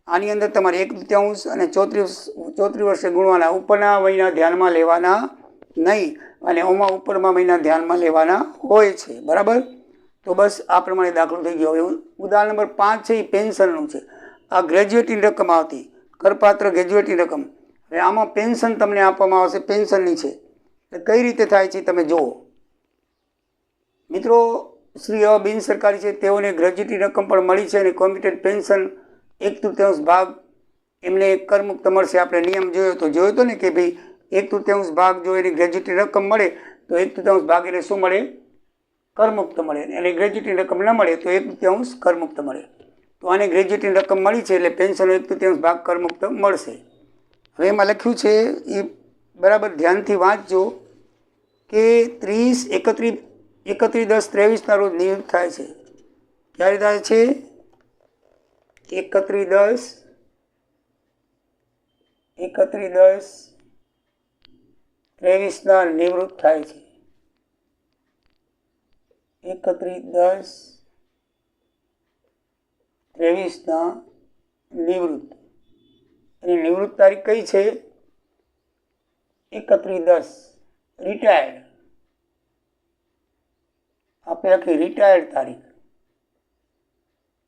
આની અંદર તમારે 1/3 અને 34 વર્ષે ગુણવાના. ઉપરના મહિના ધ્યાનમાં લેવાના નહીં અને ઓમાં ઉપરમાં મહિના ધ્યાનમાં લેવાના હોય છે. બરાબર? તો બસ આ પ્રમાણે દાખલો થઈ ગયો. હવે ઉદાહરણ નંબર 5 છે એ પેન્શનનું છે. આ ગ્રેજ્યુએટની રકમ આવતી, કરપાત્ર ગ્રેજ્યુએટની રકમ. હવે આમાં પેન્શન તમને આપવામાં આવશે, પેન્શનની છે. એટલે કઈ રીતે થાય છે તમે જુઓ મિત્રો. શ્રી એવા બિન સરકારી છે તેઓને ગ્રેજ્યુએટની રકમ પણ મળી છે અને કોમ્પ્યુટેડ પેન્શન 1/3 ભાગ એમને કરમુક્ત મળશે. આપણે નિયમ જોયો હતો ને કે ભાઈ 1/3 ભાગ જો એની ગ્રેજ્યુએટની રકમ મળે તો 1/3 ભાગ એને શું મળે? કરમુક્ત મળે. અને ગ્રેજ્યુએટની રકમ ન મળે તો 1/3 કરમુક્ત મળે. તો આને ગ્રેજ્યુએટની રકમ મળી છે એટલે પેન્શનનો 1/3 ભાગ કરમુક્ત મળશે. હવે એમાં લખ્યું છે એ બરાબર ધ્યાનથી વાંચજો કે 31/10/23 રોજ નિયુક્ત થાય છે. ક્યારે થાય છે? 31/10/23 નિવૃત્ત થાય છે. 31/10/23 નિવૃત્ત. એની નિવૃત્ત તારીખ કઈ છે? 31/10. રિટાયર્ડ આપણે લખી રિટાયર્ડ તારીખ.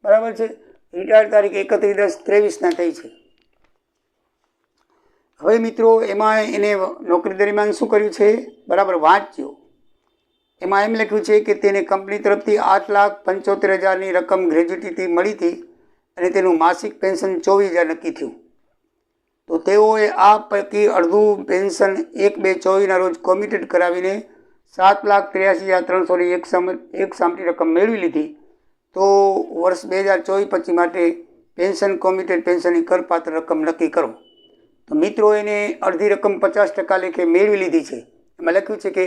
બરાબર છે? રિટાયર્ડ તારીખ 31/10/23 થઈ છે. હવે મિત્રો એમાં એને નોકરી દરમિયાન શું કર્યું છે બરાબર વાંચજો. એમાં એમ લખ્યું છે કે તેને કંપની તરફથી 8,75,000ની રકમ ગ્રેજ્યુટીથી મળી હતી અને તેનું માસિક પેન્શન 24,000 નક્કી થયું. તો તેઓએ આ પૈકી અડધું પેન્શન 1/2/24 રોજ કોમ્યુટેડ કરાવીને 7,83,300ની એક સામટી રકમ મેળવી લીધી. તો વર્ષ 2024-25 માટે પેન્શન કોમ્યુટેડ પેન્શનની કરપાત્ર રકમ નક્કી કરો. તો મિત્રો એને અડધી રકમ 50% લેખે મેળવી લીધી છે. એમાં લખ્યું છે કે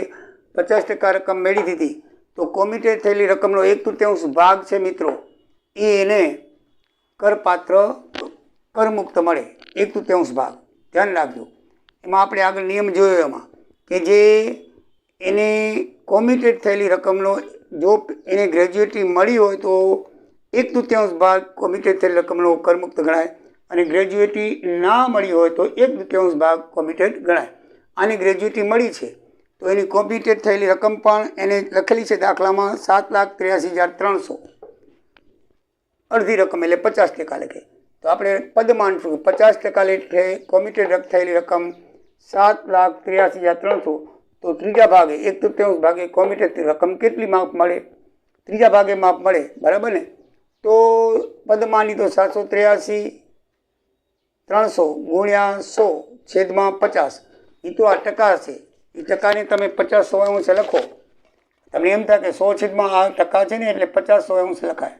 50% રકમ મેળવી દીધી તો કોમ્યુટેડ થયેલી રકમનો 1/3 ભાગ છે મિત્રો એ એને કરપાત્ર કરમુક્ત મળે. 1/3 ભાગ ધ્યાન રાખજો. એમાં આપણે આગળ નિયમ જોયો એમાં કે જે એને કોમ્યુટેડ થયેલી રકમનો જો એને ગ્રેજ્યુએટી મળી હોય તો 1/3 ભાગ કોમ્યુટેડ થયેલી રકમનો કરમુક્ત ગણાય અને ગ્રેજ્યુએટી ના મળી હોય તો 1/3 ભાગ કોમ્યુટેડ ગણાય. આની ગ્રેજ્યુએટી મળી છે તો એની કોમ્પ્યુટેડ થયેલી રકમ પણ એને લખેલી છે દાખલામાં 7,83,300. અડધી રકમ એટલે 50% લખે તો આપણે પદમાન 50% લેખે કોમ્પ્યુટેડ થયેલી રકમ 7,83,300. તો ત્રીજા ભાગે 1/3 ભાગે કોમ્પ્યુટેડ રકમ કેટલી માપ મળે? ત્રીજા ભાગે માપ મળે. બરાબર ને? તો પદમાની તો 783,300 ગુણ્યા 100/50. એ તો આ ટકા છે. એ ટકાને તમે 50/100 લખો. તમને એમ થાય કે 100 આ ટકા છે ને એટલે 50/100 લખાય.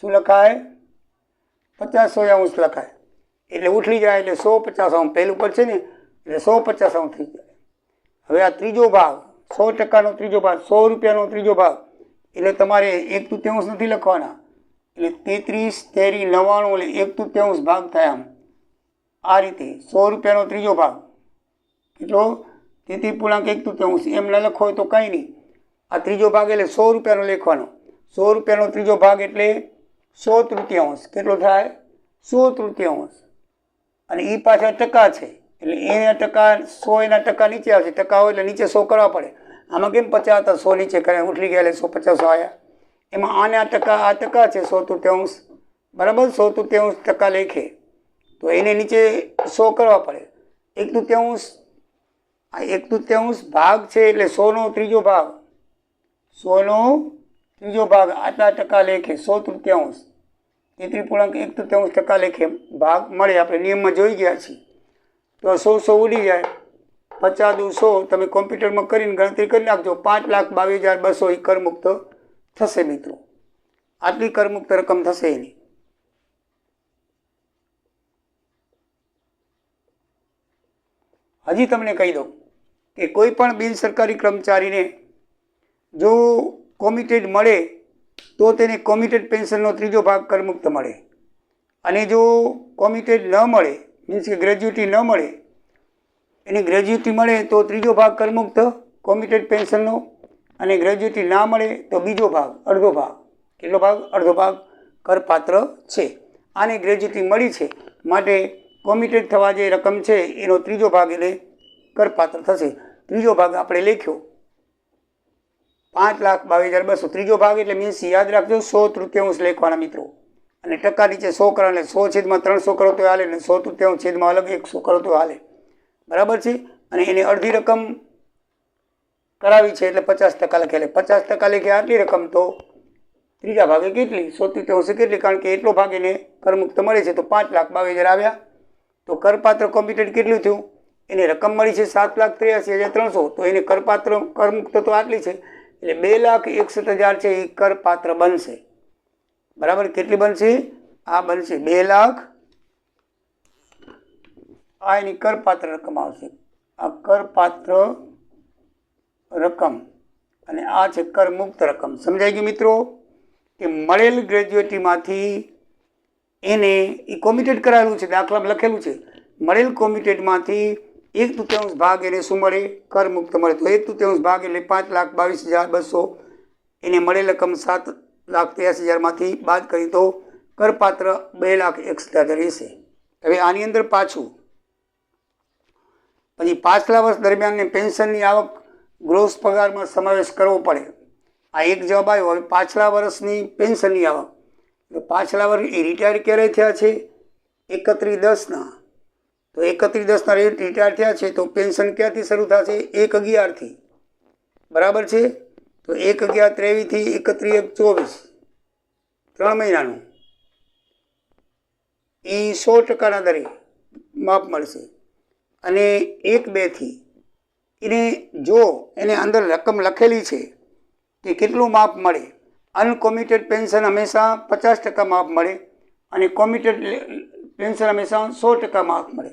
શું લખાય? 50/100 લખાય. એટલે ઉઠલી જાય એટલે 150 પહેલું પર છે ને એટલે 150 થઈ જાય. હવે આ ત્રીજો ભાગ 100%નો ત્રીજો ભાગ 100 રૂપિયાનો ત્રીજો ભાગ એટલે તમારે 1/3 નથી લખવાના. એટલે 33, 3, 99 એટલે 1/3 ભાગ થાય. આમ આ રીતે 100 રૂપિયાનો ત્રીજો ભાગ કેટલો 33.1 એમ ન લખો હોય તો કંઈ નહીં. આ ત્રીજો ભાગ એટલે 100 રૂપિયાનો લખવાનો. 100 રૂપિયાનો ત્રીજો ભાગ એટલે 100/3. કેટલો થાય? 100/3. અને એ પાછા ટકા છે એટલે એના ટકા 100 એના ટકા નીચે આવશે. ટકા હોય એટલે નીચે 100 કરવા પડે. આમાં કેમ 50 હતા 100 નીચે કરે ઉઠલી ગયા એટલે 150 આવ્યા. એમાં આના ટકા આ ટકા છે 100/3 બરાબર. 100/3 લેખે તો એને નીચે 100 કરવા પડે. 1/3 આ 1/3 ભાગ છે એટલે 100નો ત્રીજો ભાગ. 100નો ત્રીજો ભાગ આટલા ટકા લેખે 100/3. 33.1 લેખે ભાગ મળે. આપણે નિયમમાં જોઈ ગયા છીએ. તો 100 ઉડી જાય. 50 દુ 100 તમે કોમ્પ્યુટરમાં કરીને ગણતરી કરી નાખજો. 5,22,200 એ કરમુક્ત થશે મિત્રો. આટલી કરમુક્ત રકમ થશે એની. હજી તમને કહી દઉં કે કોઈ પણ બિન સરકારી કર્મચારીને જો કોમિટેડ મળે તો તેને કોમિટેડ પેન્શનનો ત્રીજો ભાગ કરમુક્ત મળે. અને જો કોમિટેડ ન મળે મીન્સ કે ગ્રેજ્યુટી ન મળે, એની ગ્રેજ્યુટી મળે તો ત્રીજો ભાગ કરમુક્ત કોમિટેડ પેન્શનનો, અને ગ્રેજ્યુટી ના મળે તો બીજો ભાગ અડધો ભાગ. કેટલો ભાગ? અડધો ભાગ કરપાત્ર છે. આને ગ્રેજ્યુટી મળી છે માટે કોમિટેડ થવા જે રકમ છે એનો ત્રીજો ભાગ એટલે કરપાત્ર થશે. ત્રીજો ભાગ આપણે લખ્યો 5,22,200. ત્રીજો ભાગ એટલે મીન્સ યાદ રાખજો 100/3 લખવાના મિત્રો. અને ટકા નીચે 100 કરો એટલે 100/300 કરો તો હાલે, ને 100/3 અલગ 100 કરો તો હાલે. બરાબર છે. અને એને અડધી રકમ કરાવી છે એટલે 50% લખે. એટલે 50% લખે આટલી રકમ તો ત્રીજા ભાગે કેટલી? 100/3 કેટલી? કારણ કે એટલો ભાગ એને કરમુક્ત મળે છે તો 5,22,000 આવ્યા. તો કરપાત્ર કોમ્પ્યુટેડ કેટલું થયું? એને રકમ મળી છે 7,83,300. તો એને કરપાત્ર કરમુક્ત તો આટલી છે એટલે 2,61,000 છે એ કરપાત્ર બનશે. બરાબર. કેટલી બનશે? આ બનશે 2 લાખ. આ એની કરપાત્ર રકમ આવશે. આ કરપાત્ર રકમ અને આ છે કરમુક્ત રકમ. સમજાઈ ગયું મિત્રો? કે મળેલ ગ્રેજ્યુએટીમાંથી એને એ કોમિટેડ કરાયેલું છે, દાખલામાં લખેલું છે, મળેલ કોમિટેડમાંથી 1/3 ભાગ એને શું મળે? કરમુક્ત મળે. તો 1/3 ભાગ એટલે 5,22,200 એને મળેલ રકમ 7,83,000માંથી બાદ કરી તો કરપાત્ર 2,61,000 રહેશે. હવે આની અંદર પાછું પછી પાછલા વર્ષ દરમિયાન પેન્શનની આવક ગ્રોસ પગારમાં સમાવેશ કરવો પડે. આ એક જવાબ આવ્યો. હવે પાછલા વર્ષની પેન્શનની આવક, પાછલા વર્ષ એ રિટાયર ક્યારે થયા છે? 31/10. તો 31/10 રિટાયર થયા છે તો પેન્શન ક્યાંથી શરૂ થશે? 1/11થી. બરાબર છે. તો 1/11/23 થી 31/1/24 3 મહિનાનું એ 100% દરે માપ મળશે. અને 1/2 થી એને જો એને અંદર રકમ લખેલી છે કે કેટલું માપ મળે. અનકોમિટેડ પેન્શન હંમેશા 50% માપ મળે અને કોમિટેડ પેન્શન હંમેશા 100% માપ મળે.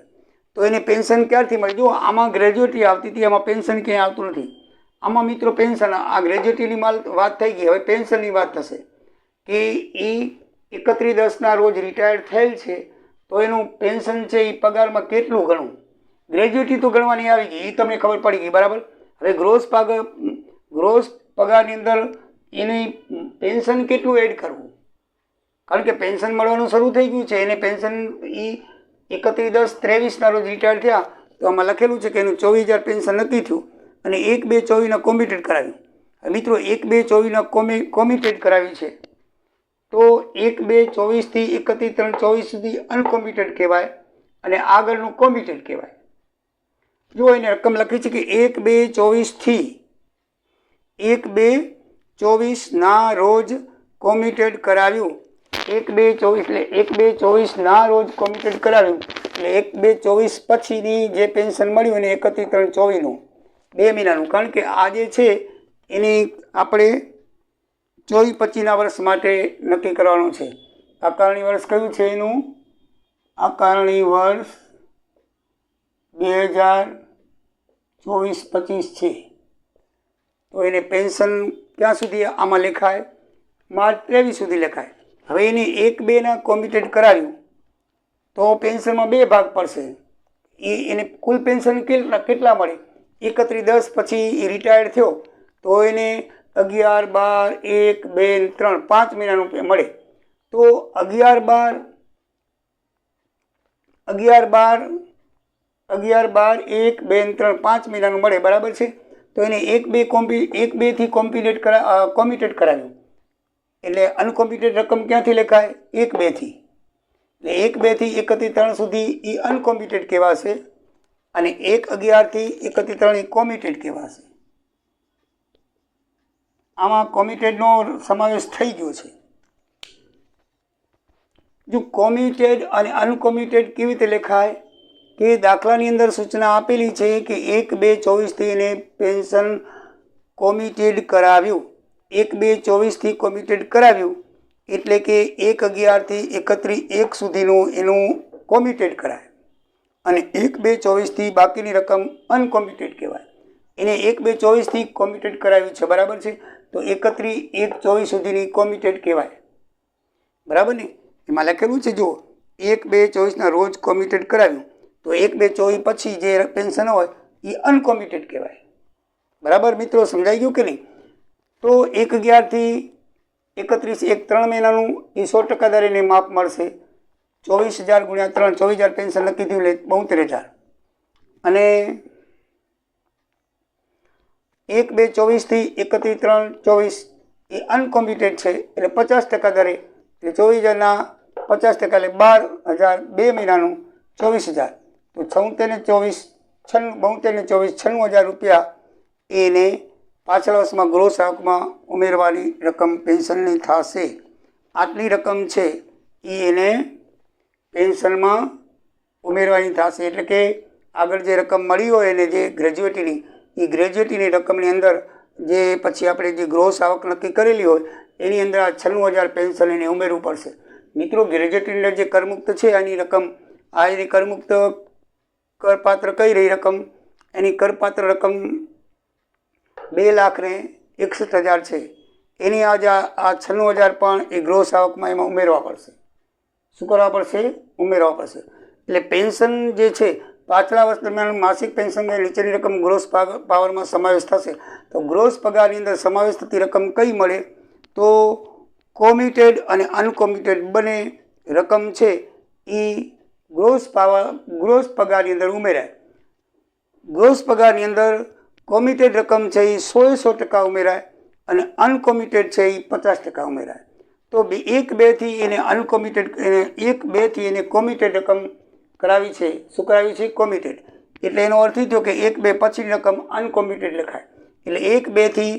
તો એને પેન્શન ક્યારથી મળે? જો આમાં ગ્રેજ્યુએટી આવતી હતી, આમાં પેન્શન ક્યાંય આવતું નથી. આમાં મિત્રો પેન્શન, આ ગ્રેજ્યુએટીની વાત થઈ ગઈ. હવે પેન્શનની વાત થશે કે એ 31/10 રોજ રિટાયર્ડ થયેલ છે તો એનું પેન્શન છે એ પગારમાં કેટલું ગણવું? ગ્રેજ્યુએટી તો ગણવાની આવી ગઈ, એ તમને ખબર પડી ગઈ. બરાબર. હવે ગ્રોસ પગારની અંદર એની પેન્શન કેટલું એડ કરવું? કારણ કે પેન્શન મળવાનું શરૂ થઈ ગયું છે. એને પેન્શન એ 31/10/23 રોજ રિટાયર થયા તો આમાં લખેલું છે કે એનું 24,000 પેન્શન નક્કી થયું અને 1/2/24 કોમિટેડ કરાવ્યું. મિત્રો 1/2/24 કોમિટેડ કરાવી છે તો 1/2/24 થી 31/3/24 સુધી અનકોમિટેડ કહેવાય અને આગળનું કોમિટેડ કહેવાય. જો એને રકમ લખી છે કે 1/2/24 થી 1/2/24 રોજ કોમિટેડ કરાવ્યું. 1/2/24 એટલે 1/2/24 રોજ કોમિટેડ કરાવ્યું એટલે 1/2/24 પછીની જે પેન્શન મળ્યું એને 31/3/24 2 મહિનાનું. કારણ કે આ જે છે એની આપણે 24-25 વર્ષ માટે નક્કી કરવાનું છે. આકારણી વર્ષ કયું છે એનું? આકારણી વર્ષ 2024-25 છે. તો એને પેન્શન ક્યાં સુધી આમાં લખાય? માર્ચ 23 સુધી લખાય. હવે એને 1/2 કોમિટેડ કરાવ્યું તો પેન્શનમાં 2 ભાગ પડશે. એને કુલ પેન્શન કેટલા મળે? 31/10 પછી એ રિટાયર્ડ થયો તો એને 11, 12, 1, 2, 3 5 મહિનાનું મળે. તો 11, 12, 1, 2, 3 5 મહિનાનું મળે, બરાબર છે. તો એને 1, 2 થી કોમ્પ્યુટેડ કરાવ્યું એટલે અનકોમ્પ્યુટેડ રકમ ક્યાંથી લખાય? 1, 2 થી. એટલે 1, 2 થી 31, 3 સુધી એ અનકોમ્પ્યુટેડ કહેવાશે અને 1, 11 થી 31, 3 એ કોમ્પ્યુટેડ કહેવાશે. આમાં કોમ્પ્યુટેડનો સમાવેશ થઈ ગયો છે. જો કોમ્પ્યુટેડ અને અનકોમ્પ્યુટેડ કેવી રીતે લખાય કે દાખલાની અંદર સૂચના આપેલી છે કે 1, 2, 24 એને પેન્શન કોમ્પ્યુટેડ કરાવ્યું. 1, 2, 24 કોમ્પ્યુટેડ કરાવ્યું એટલે કે 1, 11 થી 31, 1 સુધીનું એનું કોમ્પ્યુટેડ કરાય અને 1, 2, 24 બાકીની રકમ અનકોમ્પ્યુટેડ કહેવાય. એને 1, 2, 24 કોમ્પ્યુટેડ કરાવ્યું છે, બરાબર છે. તો 31, 1, 24 સુધીની કોમ્પ્યુટેડ કહેવાય, બરાબર ને. એમાં લખેલું છે જો 1, 2, 24 રોજ કોમ્પ્યુટેડ કરાવ્યું તો 1, 2, 24 પછી જે પેન્શન હોય એ અનકોમ્પ્યુટેડ કહેવાય, બરાબર મિત્રો? સમજાઈ ગયું કે નહીં? તો 1, 11 થી 31, 1 3 મહિનાનું એ 100% દરેને માપ મળશે. 24,000 ગુણ્યા 3 24,000 પેન્શન નક્કી થયું એટલે 72,000 અને 1, 2, 24 થી 31, 3, 24 એ અનકોમ્પ્યુટેડ છે એટલે 50% દરે એટલે 24,000ના 50% એટલે 12,000 2 મહિનાનું 24,000. તો 76 ને 24 72 ને 24 96,000 રૂપિયા એને પાછલા વર્ષમાં ગ્રોસ આવકમાં ઉમેરવાની રકમ પેન્શનની થશે. આટલી રકમ છે એ એને પેન્શનમાં ઉમેરવાની થશે. એટલે કે આગળ જે રકમ મળી હોય એને જે ગ્રેજ્યુએટીની એ ગ્રેજ્યુએટીની રકમની અંદર જે પછી આપણે જે ગ્રોસ આવક નક્કી કરેલી હોય એની અંદર આ 96,000 પેન્શન એને ઉમેરવું પડશે. મિત્રો ગ્રેજ્યુએટીની અંદર જે કરમુક્ત છે એની રકમ આ એની કરમુક્ત કરપાત્ર કઈ રહી રકમ? એની કરપાત્ર રકમ 2,61,000 છે. એની આજે આ 96,000 પણ એ ગ્રોસ આવકમાં એમાં ઉમેરવા પડશે. શું કરવા પડશે? ઉમેરવા પડશે. એટલે પેન્શન જે છે પાછલા વર્ષ દરમિયાન માસિક પેન્શન નીચેની રકમ ગ્રોસ પાવરમાં સમાવેશ થશે. તો ગ્રોસ પગારની અંદર સમાવેશ થતી રકમ કઈ મળે? તો કોમ્પ્યુટેડ અને અનકોમ્પ્યુટેડ બંને રકમ છે એ ગ્રોસ પગારની અંદર ઉમેરાય. ગ્રોસ પગારની અંદર કોમ્પ્યુટેડ રકમ છે એ 100% ઉમેરાય અને અનકોમ્પ્યુટેડ છે એ 50% ઉમેરાય. તો 1, 2 થી એને અનકોમ્પ્યુટેડ 1, 2 થી એને કોમ્પ્યુટેડ રકમ કરાવી છે. શું કરાવી છે? કોમ્પ્યુટેડ. એટલે એનો અર્થ એ થયો કે 1, 2 પછીની રકમ અનકોમ્પ્યુટેડ લખાય. એટલે 1, 2 થી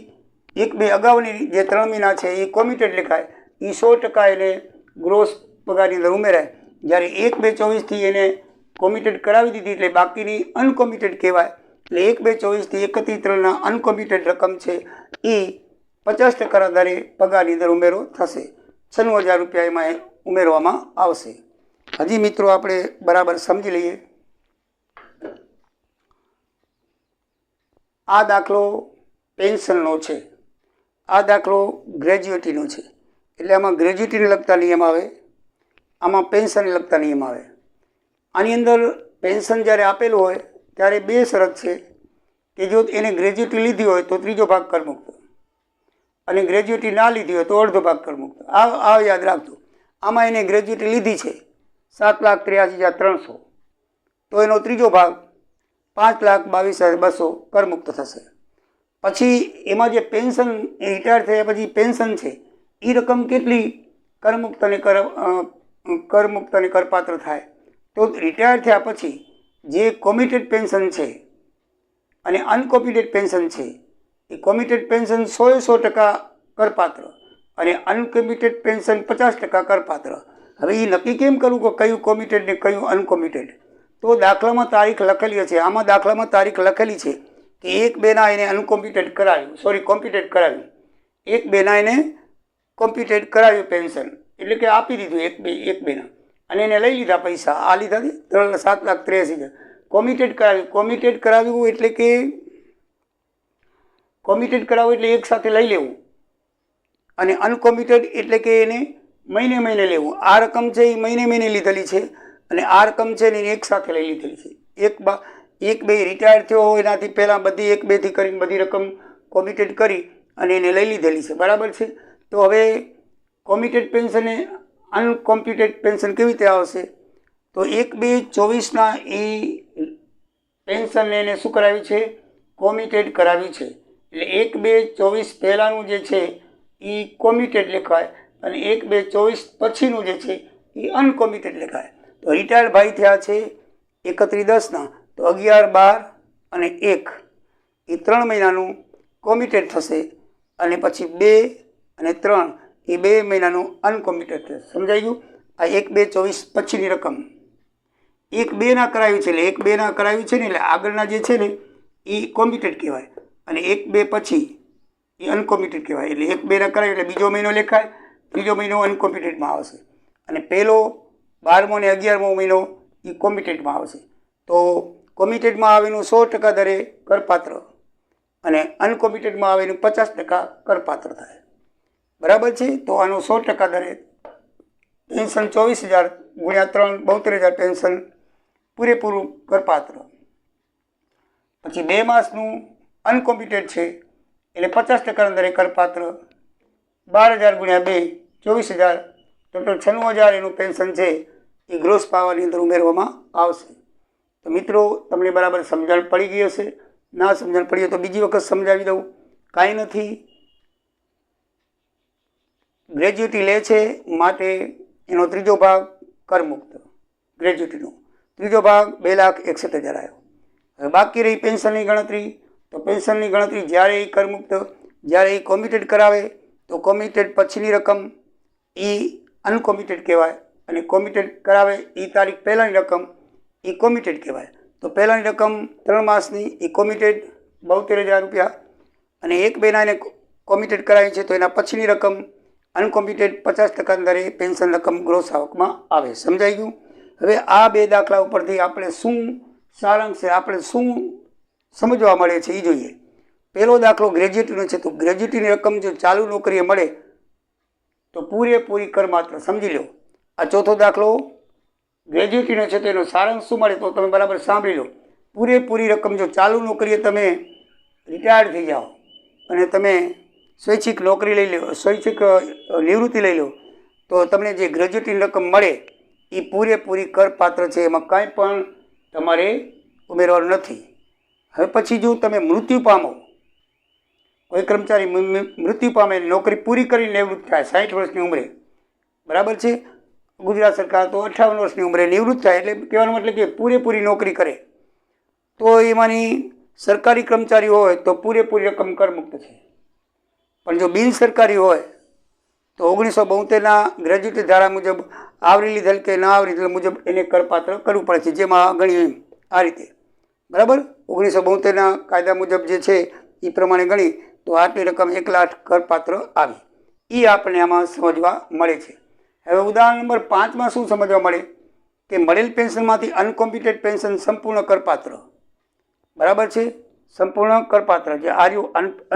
1, 2 અગાઉની જે 3 મહિના છે એ કોમ્પ્યુટેડ લખાય. એ 100% એને ગ્રોસ પગારની અંદર ઉમેરાય. જ્યારે 1, 2, 24 થી એને કોમ્પ્યુટેડ કરાવી દીધી એટલે બાકીની અનકોમ્પ્યુટેડ કહેવાય. એટલે 1, 2, 24 થી 31, 3 અનકોમ્પ્યુટેડ રકમ છે એ 50% દરે પગારની અંદર ઉમેરો થશે. 96,000 રૂપિયા એમાં ઉમેરવામાં આવશે. હજી મિત્રો આપણે બરાબર સમજી લઈએ. આ દાખલો પેન્શનનો છે, આ દાખલો ગ્રેજ્યુએટીનો છે. એટલે આમાં ગ્રેજ્યુએટીને લગતા નિયમ આવે, આમાં પેન્શનને લગતા નિયમ આવે. આની અંદર પેન્શન જ્યારે આપેલું હોય ત્યારે 2 શરત છે કે જો એને ગ્રેજ્યુએટી લીધી હોય તો 3જો ભાગ કરમુક્ત અને ગ્રેજ્યુએટી ના લીધી હોય તો અડધો ભાગ કરમુક્ત. આ યાદ રાખજો. આમાં એને ગ્રેજ્યુએટી લીધી છે 7,83,300 તો એનો 3જો ભાગ 5,22,200 કરમુક્ત થશે. પછી એમાં જે પેન્શન રિટાયર થયા પછી પેન્શન છે એ રકમ કેટલી કરમુક્ત અને કરપાત્ર થાય? તો રિટાયર થયા પછી જે કોમ્પ્યુટેડ પેન્શન છે અને અનકોમ્પ્યુટેડ પેન્શન છે એ કોમ્પ્યુટેડ પેન્શન 100% કરપાત્ર અને અનકોમ્પ્યુટેડ પેન્શન 50% કરપાત્ર. હવે એ નક્કી કેમ કરવું કે કયું કોમ્પ્યુટેડ ને કયું અનકોમ્પ્યુટેડ? તો દાખલામાં તારીખ લખેલી છે. આમાં દાખલામાં તારીખ લખેલી છે કે 1, 2 એને અનકોમ્પ્યુટેડ કરાવ્યું, કોમ્પ્યુટેડ કરાવ્યું. 1, 2 એને કોમ્પ્યુટેડ કરાવ્યું પેન્શન એટલે કે આપી દીધું 1, 2 અને એને લઈ લીધા પૈસા. આ લીધા 7,83,000 કોમ્પ્યુટેડ કરાવ્યું એટલે કે કોમ્પ્યુટેડ કરાવવું એટલે એક સાથે લઈ લેવું અને અનકોમ્પ્યુટેડ એટલે કે એને મહિને લેવું. આ રકમ છે એ મહિને લીધેલી છે અને આ રકમ છે ને એક સાથે લઈ લીધેલી છે. એક બે રિટાયર થયો હોય એનાથી પહેલાં બધી 1-2થી કરીને બધી રકમ કોમિટેડ કરી અને એને લઈ લીધેલી છે, બરાબર છે. તો હવે કોમિટેડ પેન્શન એ અનકોમ્પ્યુટેડ પેન્શન કેવી રીતે આવશે? તો 1/2/24ના એ પેન્શન એને શું કરાવ્યું છે? કોમિટેડ કરાવ્યું છે. એટલે 1/2/24 પહેલાંનું જે છે એ કોમિટેડ લેખાય અને 1/2/24 પછીનું જે છે એ અનકોમિટેડ લેખાય. તો રિટાયર્ડ ભાઈ થયા છે 31/10ના, તો 11, 12 અને 1 એ 3 મહિનાનું કોમિટેડ થશે અને પછી 2 અને 3 એ 2 મહિનાનું અનકોમિટેડ થશે. સમજાઈ ગયું? આ 1/2/24 પછીની રકમ 1/2ના કરાવ્યું છે, એટલે 1/2ના કરાવ્યું છે ને એટલે આગળના જે છે ને એ કોમિટેડ કહેવાય અને 1/2 પછી એ અનકોમિટેડ કહેવાય. એટલે 1/2ના કરાવ્યું એટલે બીજો મહિનો લેખાય, ત્રીજો મહિનો અનકોમિટેડમાં આવશે અને પહેલો 12મો અને 11મો મહિનો એ કોમિટેડમાં આવશે. તો કોમિટેડમાં આવેલું 100% દરે કરપાત્ર અને અનકોમિટેડમાં આવેલું 50% કરપાત્ર થાય, બરાબર છે. તો આનું 100% દરે પેન્શન 24,000 ગુણ્યા 3 72,000 પેન્શન પૂરેપૂરું કરપાત્ર. પછી 2 માસનું અનકોમ્પ્યુટેડ છે એટલે 50% દરે કરપાત્ર, 12,000 ગુણ્યા 2 24,000, ટોટલ 96,000 એનું પેન્શન છે એ ગ્રોસ પાવરની અંદર ઉમેરવામાં આવશે. તો મિત્રો તમને બરાબર સમજણ પડી ગઈ હશે. ના સમજણ પડી હોય તો બીજી વખત સમજાવી દઉં, કાંઈ નથી. ગ્રેજ્યુટી લે છે માટે એનો ત્રીજો ભાગ કરમુક્ત, ગ્રેજ્યુટીનો ત્રીજો ભાગ 2,61,000 આવ્યો. હવે બાકી રહી પેન્શનની ગણતરી. તો પેન્શનની ગણતરી જ્યારે એ કરમુક્ત, જ્યારે એ કોમિટેડ કરાવે તો કોમિટેડ પછીની રકમ એ અનકોમિટેડ કહેવાય અને કોમિટેડ કરાવે એ તારીખ પહેલાંની રકમ એ કોમિટેડ કહેવાય. તો પહેલાંની રકમ 3 માસની એ કોમિટેડ 72,000 રૂપિયા અને 1/2ના એને કોમિટેડ કરાવી છે તો એના પછીની રકમ અનકોમ્પ્યુટેડ 50% દરે પેન્શન રકમ ગ્રોસ આવકમાં આવે. સમજાઈ ગયું? હવે આ 2 દાખલા ઉપરથી આપણે શું સારાંશ છે, આપણે શું સમજવા મળે છે એ જોઈએ. પહેલો દાખલો ગ્રેજ્યુટીનો છે. તો ગ્રેજ્યુટીની રકમ જો ચાલુ નોકરીએ મળે તો પૂરેપૂરી કરમાત્ર, સમજી લો. આ ચોથો દાખલો ગ્રેજ્યુટીનો છે તો એનો સારાંશ શું મળે તો તમે બરાબર સાંભળી લો. પૂરેપૂરી રકમ જો ચાલુ નોકરીએ તમે રિટાયર્ડ થઈ જાઓ અને તમે સ્વૈચ્છિક નોકરી લઈ લો, સ્વૈચ્છિક નિવૃત્તિ લઈ લો તો તમને જે ગ્રેજ્યુટીની રકમ મળે એ પૂરેપૂરી કરપાત્ર છે, એમાં કાંઈ પણ તમારે ઉમેરવાનું નથી. હવે પછી જો તમે મૃત્યુ પામો, કોઈ કર્મચારી મૃત્યુ પામે, નોકરી પૂરી કરીને નિવૃત્ત થાય 60 વર્ષની ઉંમરે, બરાબર છે. ગુજરાત સરકાર તો 58 વર્ષની ઉંમરે નિવૃત્ત થાય, એટલે કહેવાનો મતલબ કે પૂરેપૂરી નોકરી કરે. તો એમાંની સરકારી કર્મચારી હોય તો પૂરેપૂરી રકમ કરમુક્ત છે. પણ જો બિન સરકારી હોય તો 1972ના ગ્રેજ્યુટી ધારા મુજબ આવરી લીધેલ કે ના આવરી લીધેલ મુજબ એને કરપાત્ર કરવું પડે છે. જેમાં ગણી આ રીતે, બરાબર. 1972ના કાયદા મુજબ જે છે એ પ્રમાણે ગણી તો આટલી રકમ 1 લાખ કરપાત્ર આવી. એ આપણને આમાં સમજવા મળે છે. હવે ઉદાહરણ નંબર 5માં શું સમજવા મળે કે મળેલ પેન્શનમાંથી અનકોમ્પ્યુટેડ પેન્શન સંપૂર્ણ કરપાત્ર, બરાબર છે. સંપૂર્ણ કરપાત્ર જે આર્યું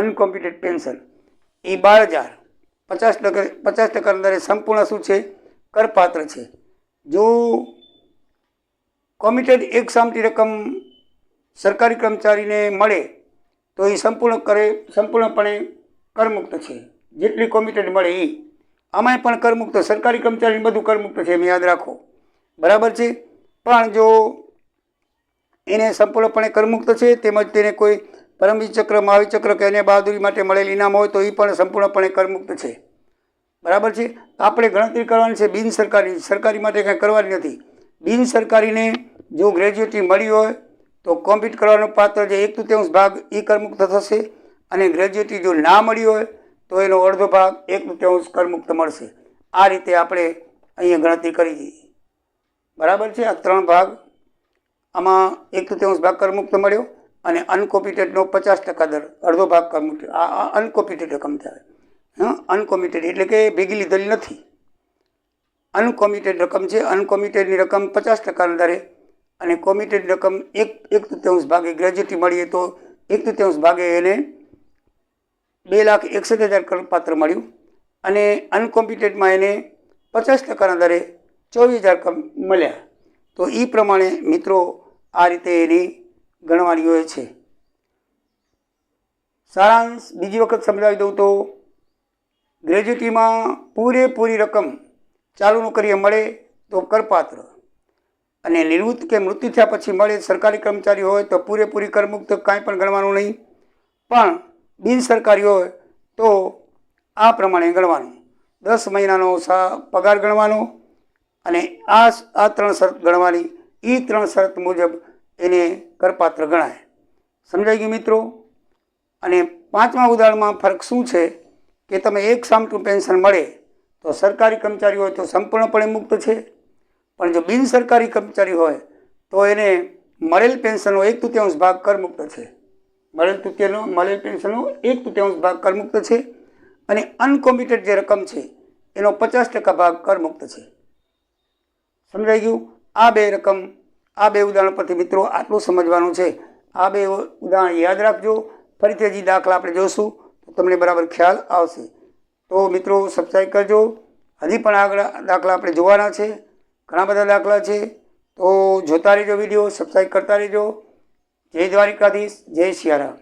અનકોમ્પ્યુટેડ પેન્શન એ 12,000, 50% દરે સંપૂર્ણ શું છે? કરપાત્ર છે. જો કોમિટેડ એક સામટી રકમ સરકારી કર્મચારીને મળે તો એ સંપૂર્ણપણે કરમુક્ત છે. જેટલી કોમિટેડ મળે એ આમાંય પણ કરમુક્ત, સરકારી કર્મચારીને બધું કરમુક્ત છે, એમ યાદ રાખો, બરાબર છે. પણ જો એને સંપૂર્ણપણે કરમુક્ત છે તેમજ તેને કોઈ પરમવીર ચક્ર, મહાવીર ચક્ર કે અન્ય બહાદુરી માટે મળેલ ઇનામ હોય તો એ પણ સંપૂર્ણપણે કરમુક્ત છે, બરાબર છે. આપણે ગણતરી કરવાની છે બિન સરકારી, સરકારી માટે કાંઈ કરવાની નથી. બિન સરકારીને જો ગ્રેજ્યુટી મળી હોય તો કોમ્પ્યુટ કરવાનો પાત્ર જે 1/3 ભાગ એ કરમુક્ત થશે અને ગ્રેજ્યુટી જો ના મળી હોય તો એનો અડધો ભાગ 1/3 કરમુક્ત મળશે. આ રીતે આપણે અહીંયા ગણતરી કરી દઈએ, બરાબર છે. આ 3 ભાગ, આમાં 1/3 ભાગ કરમુક્ત મળ્યો અને અનકોમ્પ્યુટેડનો 50% દર, અડધો ભાગ કરમુક્ત. આ અનકોમ્પ્યુટેડ રકમ થાય. અનકોમ્પ્યુટેડ એટલે કે ભેગી લીધેલી નથી, અનકોમ્પ્યુટેડ રકમ છે. અનકોમ્પ્યુટેડની રકમ 50% દરે અને કોમ્પ્યુટેડ રકમ 1/3 ભાગે ગ્રેજ્યુટી મળીએ તો 1/3 ભાગે એને 2,61,000 કરપાત્ર મળ્યું અને અનકોમ્પ્યુટેડમાં એને 50% દરે 24,000 મળ્યા. તો એ પ્રમાણે મિત્રો આ રીતે એની ગણવાની હોય છે. સારાંશ બીજી વખત સમજાવી દઉં તો ગ્રેજ્યુટીમાં પૂરેપૂરી રકમ ચાલુ નોકરીએ મળે તો કરપાત્ર, અને નિવૃત્ત કે મૃત્યુ થયા પછી મળે સરકારી કર્મચારી હોય તો પૂરેપૂરી કરમુક્ત, કાંઈ પણ ગણવાનું નહીં. પણ બિનસરકારી હોય તો આ પ્રમાણે ગણવાનું. 10 મહિનાનો પગાર ગણવાનો અને આ 3 શરત ગણવાની. એ 3 શરત મુજબ એને કરપાત્ર ગણાય. સમજાઈ ગયું મિત્રો? અને 5મા ઉદાહરણમાં ફરક શું છે કે તમે એક સામટું પેન્શન મળે તો સરકારી કર્મચારી હોય તો સંપૂર્ણપણે મુક્ત છે, પણ જો બિનસરકારી કર્મચારી હોય તો એને મળેલ પેન્શનનો 1/3 ભાગ કરમુક્ત છે. મળેલ પેન્શનનો 1/3 ભાગ કરમુક્ત છે, અને અનકોમ્પ્યુટેડ જે રકમ છે એનો 50% ભાગ કરમુક્ત છે. સમજાઈ ગયું? આ બે ઉદાહરણ પરથી મિત્રો આટલું સમજવાનું છે. આ 2 ઉદાહરણ યાદ રાખજો. ફરીથી હજી દાખલા આપણે જોશું તો તમને બરાબર ખ્યાલ આવશે. તો મિત્રો સબસ્ક્રાઈબ કરજો. હજી પણ આગળ દાખલા આપણે જોવાના છે, ઘણા બધા દાખલા છે. તો જોતા રહેજો વિડીયો, સબસ્ક્રાઈબ કરતા રહેજો. જય દ્વારિકાધીશ, જય સિયારામ.